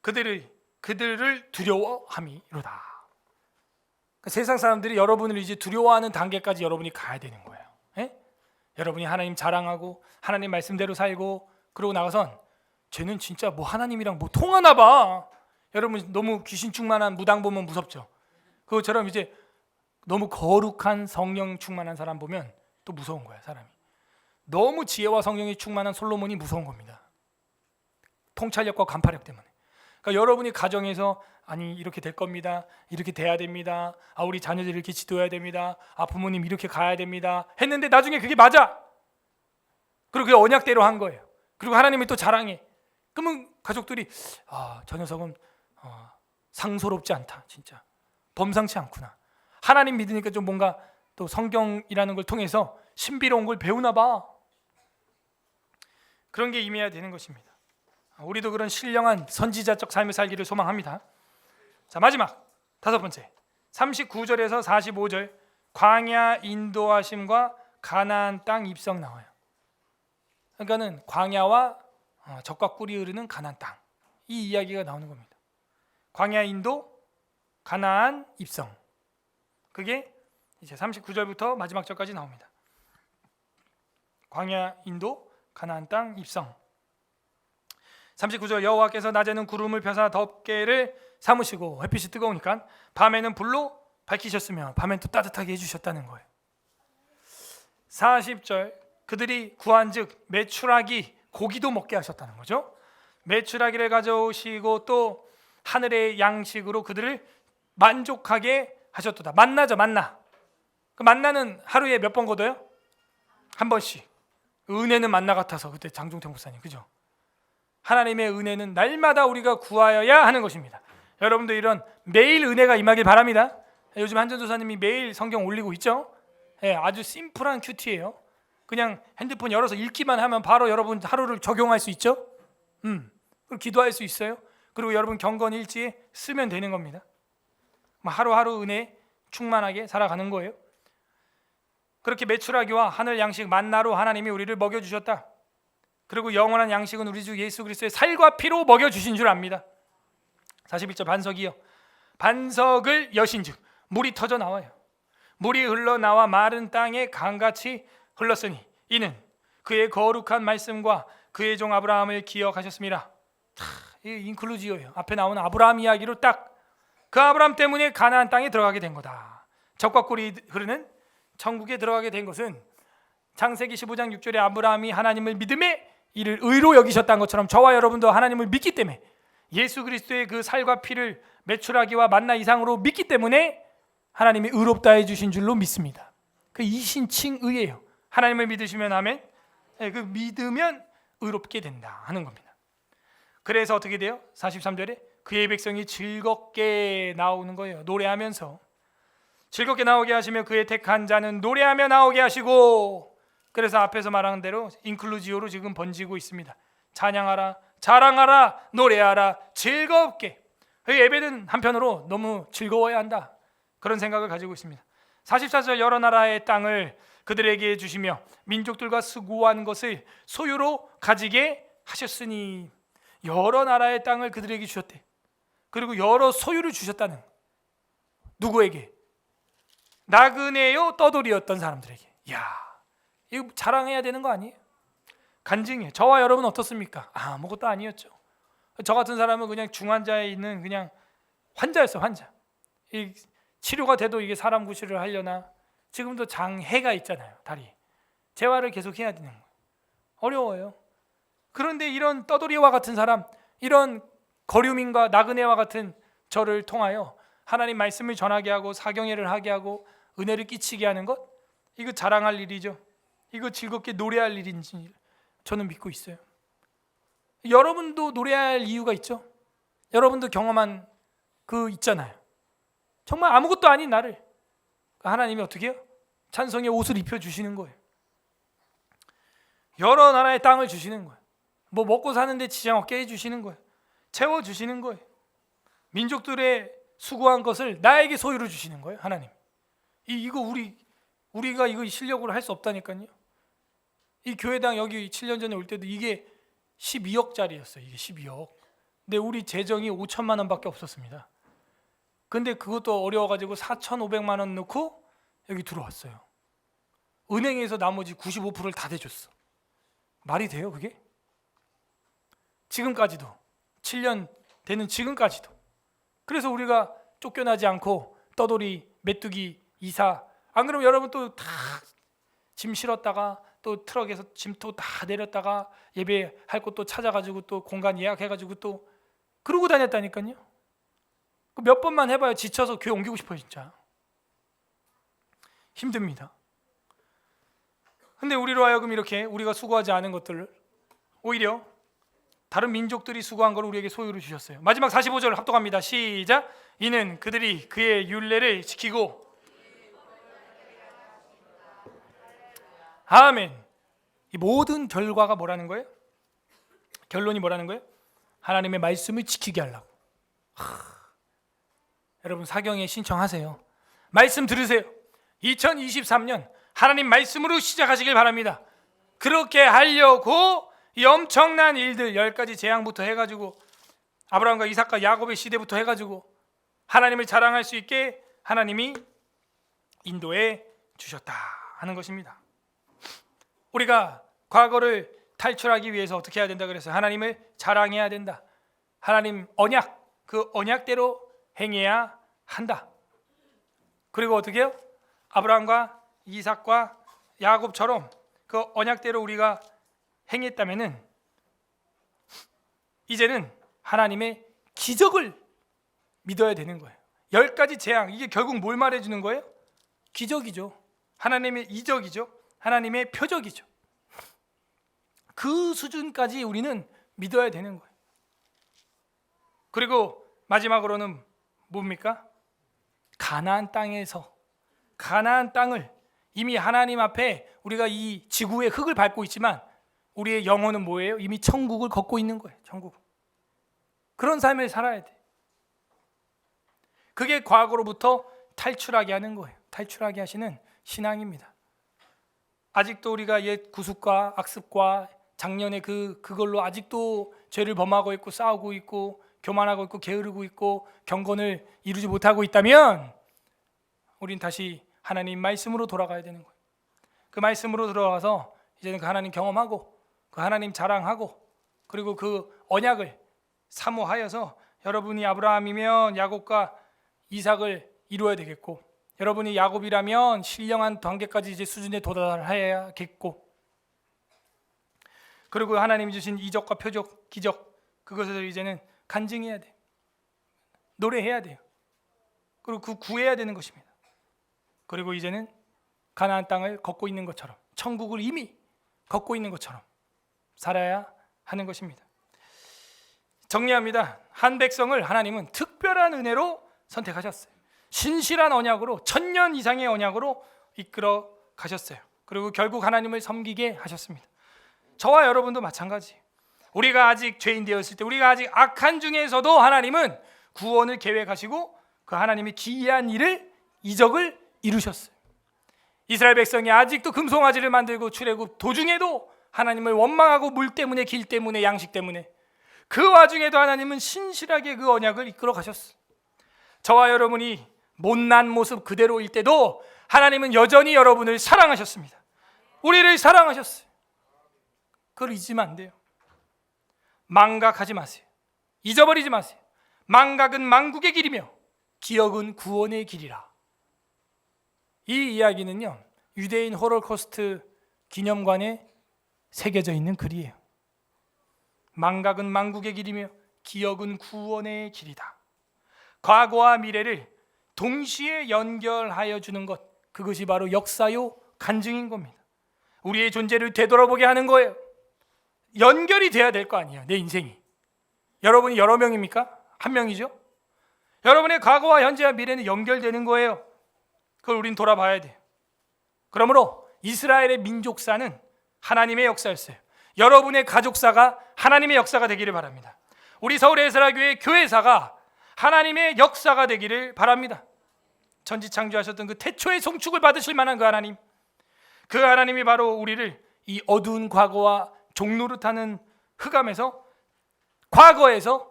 그들을 두려워함이로다. 그러니까 세상 사람들이 여러분을 이제 두려워하는 단계까지 여러분이 가야 되는 거예요. 에? 여러분이 하나님 자랑하고 하나님 말씀대로 살고, 그러고 나가선 쟤는 진짜 뭐 하나님이랑 뭐 통하나 봐. 여러분 너무 귀신 충만한 무당 보면 무섭죠. 그것처럼 이제 너무 거룩한 성령 충만한 사람 보면 또 무서운 거야. 사람이 너무 지혜와 성령이 충만한 솔로몬이 무서운 겁니다. 통찰력과 간파력 때문에. 그러니까 여러분이 가정에서 아니 이렇게 될 겁니다, 이렇게 돼야 됩니다, 우리 자녀들 이렇게 지도해야 됩니다, 부모님 이렇게 가야 됩니다 했는데 나중에 그게 맞아. 그리고 그게 언약대로 한 거예요. 그리고 하나님이 또 자랑해. 그러면 가족들이 저 녀석은 상소롭지 않다, 진짜 범상치 않구나. 하나님 믿으니까 좀 뭔가 또 성경이라는 걸 통해서 신비로운 걸 배우나 봐. 그런 게 임해야 되는 것입니다. 우리도 그런 신령한 선지자적 삶을 살기를 소망합니다. 자, 마지막 5번째 39절에서 45절 광야 인도하심과 가나안 땅 입성 나와요. 그러니까는 광야와 젖과 꿀이 흐르는 가나안 땅, 이 이야기가 나오는 겁니다. 광야 인도, 가나안 입성. 그게 이제 39절부터 마지막 절까지 나옵니다. 광야 인도, 가나안 땅 입성. 39절 여호와께서 낮에는 구름을 펴사 덮개를 삼으시고 햇빛이 뜨거우니까 밤에는 불로 밝히셨으며 밤엔 또 따뜻하게 해주셨다는 거예요. 40절 그들이 구한즉 메추라기 고기도 먹게 하셨다는 거죠. 메추라기를 가져오시고 또 하늘의 양식으로 그들을 만족하게 하셨도다. 만나죠, 만나. 그 만나는 하루에 몇 번 거둬요? 한 번씩. 은혜는 만나 같아서 그때 장종태 목사님, 그죠? 하나님의 은혜는 날마다 우리가 구하여야 하는 것입니다. 여러분도 이런 매일 은혜가 임하길 바랍니다. 요즘 한전도사님이 매일 성경 올리고 있죠? 아주 심플한 큐티예요. 그냥 핸드폰 열어서 읽기만 하면 바로 여러분 하루를 적용할 수 있죠? 그리고 기도할 수 있어요. 그리고 여러분 경건 일지에 쓰면 되는 겁니다. 하루하루 은혜 충만하게 살아가는 거예요. 그렇게 메추라기와 하늘 양식 만나로 하나님이 우리를 먹여주셨다. 그리고 영원한 양식은 우리 주 예수 그리스도의 살과 피로 먹여주신 줄 압니다. 41절 반석이요, 반석을 여신즉 물이 터져 나와요. 물이 흘러나와 마른 땅에 강같이 흘렀으니 이는 그의 거룩한 말씀과 그의 종 아브라함을 기억하셨습니다. 이 인클루지어예요. 앞에 나오는 아브라함 이야기로 딱 그 아브라함 때문에 가나안 땅에 들어가게 된 거다. 젖과 꿀이 흐르는 천국에 들어가게 된 것은 창세기 15장 6절에 아브라함이 하나님을 믿음에 이를 의로 여기셨다는 것처럼 저와 여러분도 하나님을 믿기 때문에 예수 그리스도의 그 살과 피를 메추라기와 만나 이상으로 믿기 때문에 하나님이 의롭다 해주신 줄로 믿습니다. 그 이신칭의예요. 하나님을 믿으시면 아멘, 그 믿으면 의롭게 된다 하는 겁니다. 그래서 어떻게 돼요? 43절에 그의 백성이 즐겁게 나오는 거예요. 노래하면서 즐겁게 나오게 하시며 그의 택한 자는 노래하며 나오게 하시고, 그래서 앞에서 말한 대로 인클루지오로 지금 번지고 있습니다. 찬양하라, 자랑하라, 노래하라, 즐겁게. 예배는 한편으로 너무 즐거워야 한다, 그런 생각을 가지고 있습니다. 44절 여러 나라의 땅을 그들에게 주시며 민족들과 수고한 것을 소유로 가지게 하셨으니, 여러 나라의 땅을 그들에게 주셨대. 그리고 여러 소유를 주셨다는, 누구에게? 나그네요 떠돌이였던 사람들에게. 야, 이거 자랑해야 되는 거 아니에요? 간증해. 저와 여러분 어떻습니까? 아무것도 아니었죠. 저 같은 사람은 그냥 중환자에 있는 그냥 환자였어, 환자. 이 치료가 돼도 이게 사람 구실을 하려나? 지금도 장해가 있잖아요, 다리. 재활을 계속 해야 되는 거예요. 어려워요. 그런데 이런 떠돌이와 같은 사람, 이런 거류민과 나그네와 같은 저를 통하여 하나님 말씀을 전하게 하고 사경회를 하게 하고 은혜를 끼치게 하는 것, 이거 자랑할 일이죠. 이거 즐겁게 노래할 일인지 저는 믿고 있어요. 여러분도 노래할 이유가 있죠. 여러분도 경험한 그 있잖아요. 정말 아무것도 아닌 나를 하나님이 어떻게 해요? 찬송의 옷을 입혀주시는 거예요. 여러 나라의 땅을 주시는 거예요. 뭐 먹고 사는데 지장 없게 해주시는 거예요. 채워주시는 거예요. 민족들의 수고한 것을 나에게 소유로 주시는 거예요, 하나님. 이거 우리가 이거 실력으로 할 수 없다니까요. 이 교회당 여기 7년 전에 올 때도 이게 12억짜리였어요. 이게 12억. 근데 우리 재정이 5천만 원밖에 없었습니다. 근데 그것도 어려워가지고 4,500만 원 넣고 여기 들어왔어요. 은행에서 나머지 95%를 다 대줬어. 말이 돼요, 그게? 지금까지도 7년 되는 지금까지도. 그래서 우리가 쫓겨나지 않고 떠돌이, 메뚜기, 이사, 안 그러면 여러분 또 다 짐 실었다가 또 트럭에서 짐 또 다 내렸다가 예배할 곳 또 찾아가지고 또 공간 예약해가지고 또 그러고 다녔다니까요. 몇 번만 해봐요. 지쳐서 교회 옮기고 싶어요, 진짜. 힘듭니다. 근데 우리로 하여금 이렇게 우리가 수고하지 않은 것들을 오히려 다른 민족들이 수고한 걸 우리에게 소유로 주셨어요. 마지막 45절 합독합니다. 시작. 이는 그들이 그의 율례를 지키고, 아멘. 이 모든 결과가 뭐라는 거예요? 결론이 뭐라는 거예요? 하나님의 말씀을 지키게 하려고. 여러분 사경에 신청하세요. 말씀 들으세요. 2023년 하나님 말씀으로 시작하시길 바랍니다. 그렇게 하려고 이 엄청난 일들 10가지 재앙부터 해가지고 아브라함과 이삭과 야곱의 시대부터 해가지고 하나님을 자랑할 수 있게 하나님이 인도해 주셨다 하는 것입니다. 우리가 과거를 탈출하기 위해서 어떻게 해야 된다 그랬어요? 하나님을 자랑해야 된다. 하나님 언약, 그 언약대로 행해야 한다. 그리고 어떻게 해요? 아브라함과 이삭과 야곱처럼 그 언약대로 우리가 행했다면은 이제는 하나님의 기적을 믿어야 되는 거예요. 10가지 재앙, 이게 결국 뭘 말해주는 거예요? 기적이죠. 하나님의 이적이죠. 하나님의 표적이죠. 그 수준까지 우리는 믿어야 되는 거예요. 그리고 마지막으로는 뭡니까? 가나안 땅에서, 가나안 땅을 이미 하나님 앞에 우리가 이 지구의 흙을 밟고 있지만 우리의 영혼은 뭐예요? 이미 천국을 걷고 있는 거예요. 천국. 그런 삶을 살아야 돼. 그게 과거로부터 탈출하게 하는 거예요. 탈출하게 하시는 신앙입니다. 아직도 우리가 옛 구습과 악습과 작년에 그걸로 아직도 죄를 범하고 있고 싸우고 있고 교만하고 있고 게으르고 있고 경건을 이루지 못하고 있다면 우린 다시 하나님 말씀으로 돌아가야 되는 거예요. 그 말씀으로 들어가서 이제는 그 하나님 경험하고 그 하나님 자랑하고 그리고 그 언약을 사모하여서 여러분이 아브라함이면 야곱과 이삭을 이루어야 되겠고, 여러분이 야곱이라면 신령한 단계까지 이제 수준에 도달해야겠고, 그리고 하나님이 주신 이적과 표적, 기적, 그것을 이제는 간증해야 돼. 노래해야 돼요. 그리고 그 구해야 되는 것입니다. 그리고 이제는 가나안 땅을 걷고 있는 것처럼 천국을 이미 걷고 있는 것처럼 살아야 하는 것입니다. 정리합니다. 한 백성을 하나님은 특별한 은혜로 선택하셨어요. 신실한 언약으로, 1000년 이상의 언약으로 이끌어 가셨어요. 그리고 결국 하나님을 섬기게 하셨습니다. 저와 여러분도 마찬가지. 우리가 아직 죄인 되었을 때, 우리가 아직 악한 중에서도 하나님은 구원을 계획하시고 그 하나님의 기이한 일을, 이적을 이루셨어요. 이스라엘 백성이 아직도 금송아지를 만들고 출애굽 도중에도 하나님을 원망하고 물 때문에, 길 때문에, 양식 때문에, 그 와중에도 하나님은 신실하게 그 언약을 이끌어 가셨어요. 저와 여러분이 못난 모습 그대로일 때도 하나님은 여전히 여러분을 사랑하셨습니다. 우리를 사랑하셨어요. 그걸 잊으면 안 돼요. 망각하지 마세요. 잊어버리지 마세요. 망각은 망국의 길이며 기억은 구원의 길이라. 이 이야기는요, 유대인 홀로코스트 기념관에 새겨져 있는 글이에요. 망각은 망국의 길이며 기억은 구원의 길이다. 과거와 미래를 동시에 연결하여 주는 것, 그것이 바로 역사요 간증인 겁니다. 우리의 존재를 되돌아보게 하는 거예요. 연결이 돼야 될 거 아니에요. 내 인생이. 여러분이 여러 명입니까? 한 명이죠. 여러분의 과거와 현재와 미래는 연결되는 거예요. 그걸 우린 돌아봐야 돼요. 그러므로 이스라엘의 민족사는 하나님의 역사였어요. 여러분의 가족사가 하나님의 역사가 되기를 바랍니다. 우리 서울에스라교회 교회사가 하나님의 역사가 되기를 바랍니다. 천지창조하셨던 그 태초의 송축을 받으실 만한 그 하나님, 그 하나님이 바로 우리를 이 어두운 과거와 종노릇하는 흑암에서, 과거에서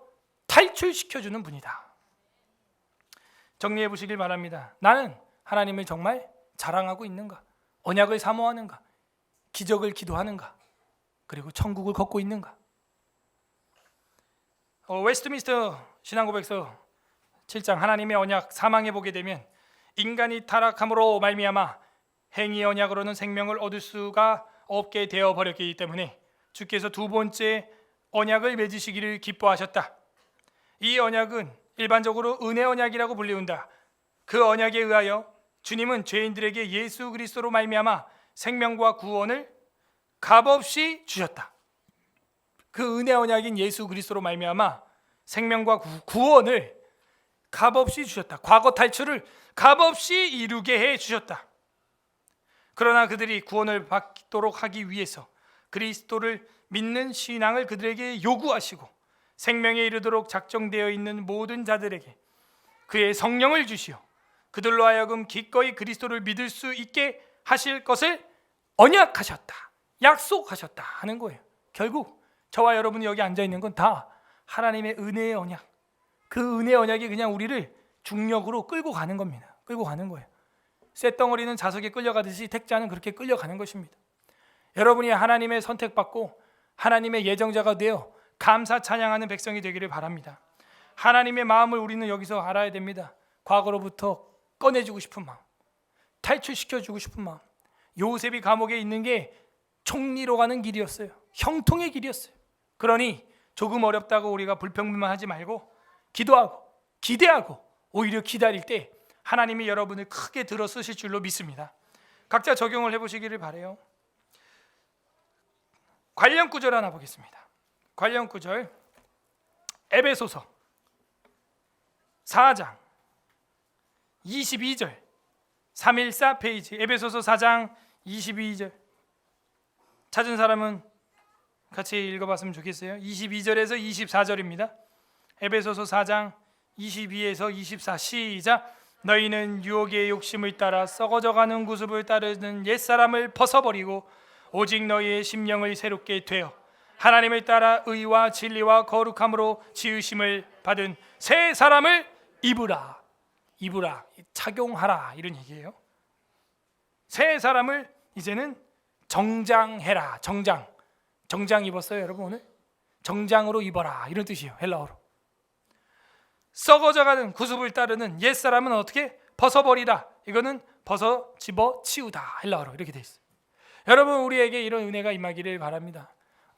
탈출시켜주는 분이다. 정리해 보시길 바랍니다. 나는 하나님을 정말 자랑하고 있는가? 언약을 사모하는가? 기적을 기도하는가? 그리고 천국을 걷고 있는가? 웨스트민스터 신앙고백서 7장 하나님의 언약 사망해 보게 되면 인간이 타락함으로 말미암아 행위 언약으로는 생명을 얻을 수가 없게 되어 버렸기 때문에 주께서 두 번째 언약을 맺으시기를 기뻐하셨다. 이 언약은 일반적으로 은혜 언약이라고 불리운다. 그 언약에 의하여 주님은 죄인들에게 예수 그리스도로 말미암아 생명과 구원을 값없이 주셨다. 그 은혜 언약인 예수 그리스도로 말미암아 생명과 구원을 값없이 주셨다. 과거 탈출을 값없이 이루게 해 주셨다. 그러나 그들이 구원을 받도록 하기 위해서 그리스도를 믿는 신앙을 그들에게 요구하시고 생명에 이르도록 작정되어 있는 모든 자들에게 그의 성령을 주시어 그들로 하여금 기꺼이 그리스도를 믿을 수 있게 하실 것을 언약하셨다, 약속하셨다 하는 거예요. 결국 저와 여러분이 여기 앉아 있는 건 다 하나님의 은혜의 언약, 그 은혜의 언약이 그냥 우리를 중력으로 끌고 가는 겁니다. 끌고 가는 거예요. 쇳덩어리는 자석에 끌려가듯이 택자는 그렇게 끌려가는 것입니다. 여러분이 하나님의 선택받고 하나님의 예정자가 되어 감사 찬양하는 백성이 되기를 바랍니다. 하나님의 마음을 우리는 여기서 알아야 됩니다. 과거로부터 꺼내주고 싶은 마음, 탈출시켜주고 싶은 마음. 요셉이 감옥에 있는 게 총리로 가는 길이었어요. 형통의 길이었어요. 그러니 조금 어렵다고 우리가 불평불만하지 말고 기도하고 기대하고 오히려 기다릴 때 하나님이 여러분을 크게 들어 쓰실 줄로 믿습니다. 각자 적용을 해보시기를 바라요. 관련 구절 하나 보겠습니다. 관련 구절 에베소서 4장 22절 314 페이지 에베소서 4장 22절 찾은 사람은 같이 읽어봤으면 좋겠어요. 22절에서 24절입니다. 에베소서 4장 22에서 24 시작. 너희는 유혹의 욕심을 따라 썩어져가는 구습을 따르는 옛사람을 벗어버리고 오직 너희의 심령을 새롭게 되어 하나님을 따라 의와 진리와 거룩함으로 지으심을 받은 새 사람을 입으라. 입으라, 착용하라 이런 얘기예요. 새 사람을 이제는 정장해라. 정장 입었어요 여러분 오늘? 정장으로 입어라 이런 뜻이에요. 헬라어로. 썩어져가는 구습을 따르는 옛사람은 어떻게? 벗어버리라. 이거는 벗어 집어치우다 헬라어로 이렇게 돼 있어요. 여러분 우리에게 이런 은혜가 임하기를 바랍니다.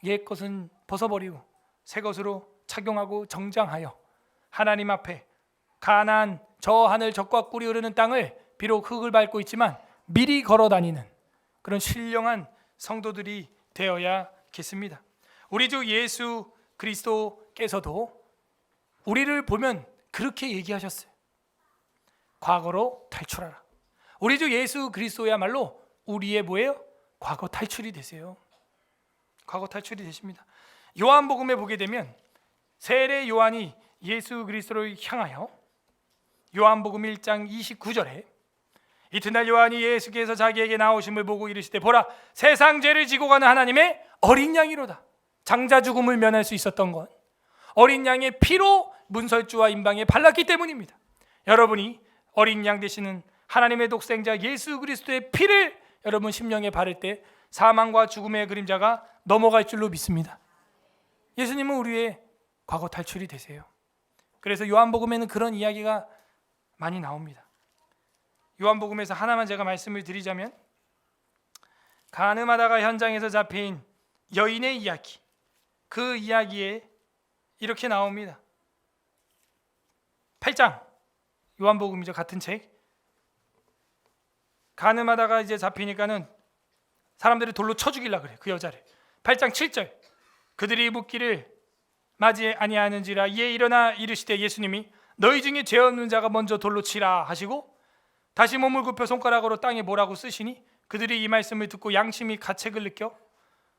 옛 것은 벗어버리고 새 것으로 착용하고 정장하여 하나님 앞에 가나안 저 하늘 적과 꿀이 흐르는 땅을 비록 흙을 밟고 있지만 미리 걸어 다니는 그런 신령한 성도들이 되어야겠습니다. 우리 주 예수 그리스도께서도 우리를 보면 그렇게 얘기하셨어요. 과거로 탈출하라. 우리 주 예수 그리스도야말로 우리의 뭐예요? 과거 탈출이 되세요. 과거 탈출이 되십니다. 요한복음에 보게 되면 세례 요한이 예수 그리스도를 향하여 요한복음 1장 29절에 이튿날 요한이 예수께서 자기에게 나오심을 보고 이르시되 보라 세상 죄를 지고 가는 하나님의 어린 양이로다. 장자 죽음을 면할 수 있었던 건 어린 양의 피로 문설주와 임방에 발랐기 때문입니다. 여러분이 어린 양 되시는 하나님의 독생자 예수 그리스도의 피를 여러분 심령에 바를 때 사망과 죽음의 그림자가 넘어갈 줄로 믿습니다. 예수님은 우리의 과거 탈출이 되세요. 그래서 요한복음에는 그런 이야기가 많이 나옵니다. 요한복음에서 하나만 제가 말씀을 드리자면 간음하다가 현장에서 잡힌 여인의 이야기, 그 이야기에 이렇게 나옵니다. 8장 요한복음이죠. 같은 책. 간음하다가 이제 잡히니까는 사람들이 돌로 쳐 죽이려고 그래요. 그 여자를. 8장 7절 그들이 묻기를 맞이 아니하는지라 이에 일어나 이르시되 예수님이 너희 중에 죄 없는 자가 먼저 돌로 치라 하시고 다시 몸을 굽혀 손가락으로 땅에 뭐라고 쓰시니 그들이 이 말씀을 듣고 양심이 가책을 느껴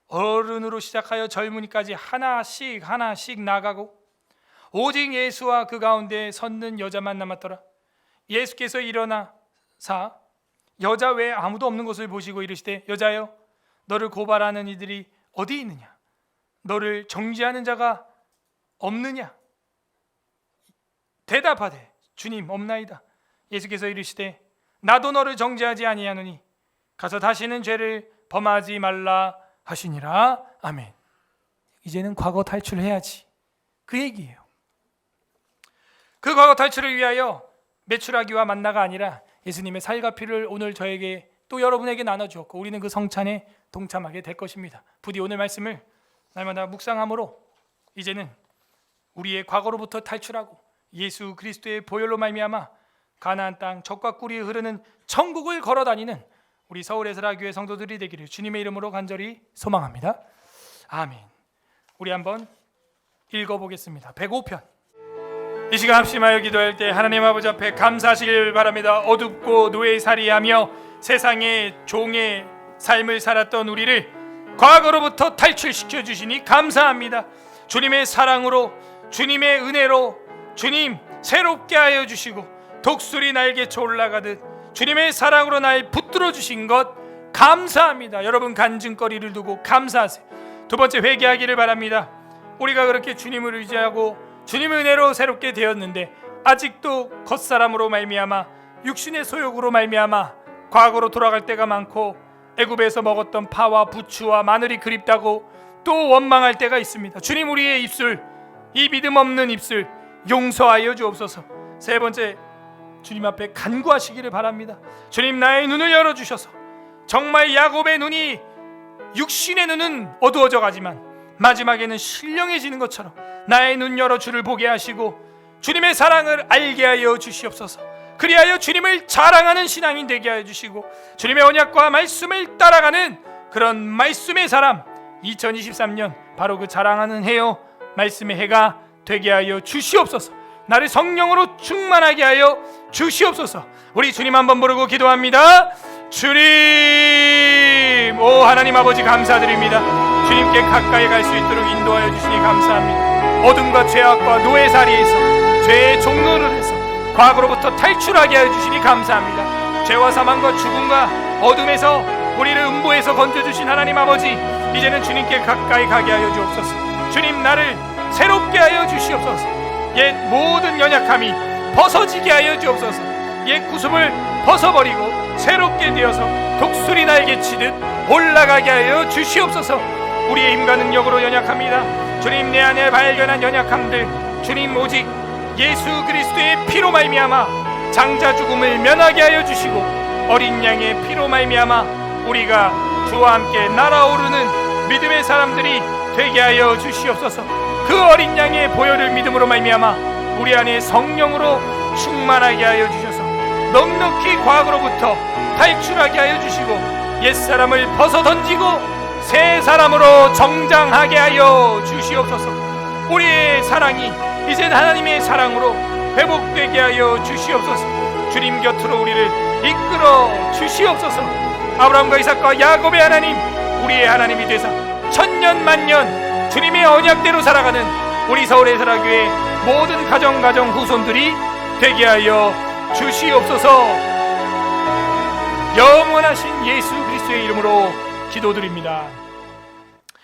어른으로 시작하여 젊은이까지 하나씩 나가고 오직 예수와 그 가운데 섰는 여자만 남았더라. 예수께서 일어나사 여자 외에 아무도 없는 것을 보시고 이르시되 여자여 너를 고발하는 이들이 어디 있느냐? 너를 정죄하는 자가 없느냐? 대답하되 주님 없나이다. 예수께서 이르시되 나도 너를 정죄하지 아니하노니 가서 다시는 죄를 범하지 말라 하시니라. 아멘. 이제는 과거 탈출해야지, 그 얘기예요. 그 과거 탈출을 위하여 메추라기와 만나가 아니라 예수님의 살과 피를 오늘 저에게 또 여러분에게 나눠주었고 우리는 그 성찬에 동참하게 될 것입니다. 부디 오늘 말씀을 날마다 묵상함으로 이제는 우리의 과거로부터 탈출하고 예수 그리스도의 보혈로 말미암아 가나안 땅 젖과 꿀이 흐르는 천국을 걸어다니는 우리 서울에스라교회 성도들이 되기를 주님의 이름으로 간절히 소망합니다. 아멘. 우리 한번 읽어보겠습니다. 105편. 이 시간 합심하여 기도할 때 하나님 아버지 앞에 감사하시길 바랍니다. 어둡고 노예살이하며 세상의 종의 삶을 살았던 우리를 과거로부터 탈출시켜 주시니 감사합니다. 주님의 사랑으로, 주님의 은혜로 주님 새롭게 하여 주시고 독수리 날개쳐 올라가듯 주님의 사랑으로 날 붙들어 주신 것 감사합니다. 여러분 간증거리를 두고 감사하세요. 두 번째, 회개하기를 바랍니다. 우리가 그렇게 주님을 의지하고 주님의 은혜로 새롭게 되었는데 아직도 겉사람으로 말미암아 육신의 소욕으로 말미암아 과거로 돌아갈 때가 많고 애굽에서 먹었던 파와 부추와 마늘이 그립다고 또 원망할 때가 있습니다. 주님, 우리의 입술, 이 믿음 없는 입술 용서하여 주옵소서. 세 번째, 주님 앞에 간구하시기를 바랍니다. 주님, 나의 눈을 열어주셔서 정말 야곱의 눈이 육신의 눈은 어두워져 가지만 마지막에는 신령해지는 것처럼 나의 눈 열어 주를 보게 하시고 주님의 사랑을 알게 하여 주시옵소서. 그리하여 주님을 자랑하는 신앙인 되게 하여 주시고 주님의 언약과 말씀을 따라가는 그런 말씀의 사람, 2023년 바로 그 자랑하는 해요 말씀의 해가 되게 하여 주시옵소서. 나를 성령으로 충만하게 하여 주시옵소서. 우리 주님 한번 부르고 기도합니다. 주님, 오 하나님 아버지 감사드립니다. 주님께 가까이 갈 수 있도록 인도하여 주시니 감사합니다. 어둠과 죄악과 노예살이에서 죄의 종로를 해서 과거로부터 탈출하게 하여 주시니 감사합니다. 죄와 사망과 죽음과 어둠에서 우리를 음보에서 건져주신 하나님 아버지, 이제는 주님께 가까이 가게 하여 주옵소서. 주님, 나를 새롭게 하여 주시옵소서. 옛 모든 연약함이 벗어지게 하여 주옵소서. 옛 구습을 벗어버리고 새롭게 되어서 독수리 날개 치듯 올라가게 하여 주시옵소서. 우리의 힘과 능력으로 연약합니다. 주님, 내 안에 발견한 연약함들 주님 오직 예수 그리스도의 피로 말미암아 장자 죽음을 면하게 하여 주시고 어린 양의 피로 말미암아 우리가 주와 함께 날아오르는 믿음의 사람들이 되게 하여 주시옵소서. 그 어린 양의 보혈을 믿음으로 말미암아 우리 안에 성령으로 충만하게 하여 주셔서 넉넉히 과거로부터 탈출하게 하여 주시고 옛사람을 벗어 던지고 새 사람으로 정장하게 하여 주시옵소서. 우리의 사랑이 이제 하나님의 사랑으로 회복되게 하여 주시옵소서. 주님 곁으로 우리를 이끌어 주시옵소서. 아브라함과 이삭과 야곱의 하나님, 우리의 하나님이 되사 천년 만년 주님의 언약대로 살아가는 우리 서울의사랑교회 모든 가정 후손들이 되게 하여 주시옵소서. 영원하신 예수 그리스도의 이름으로 기도드립니다.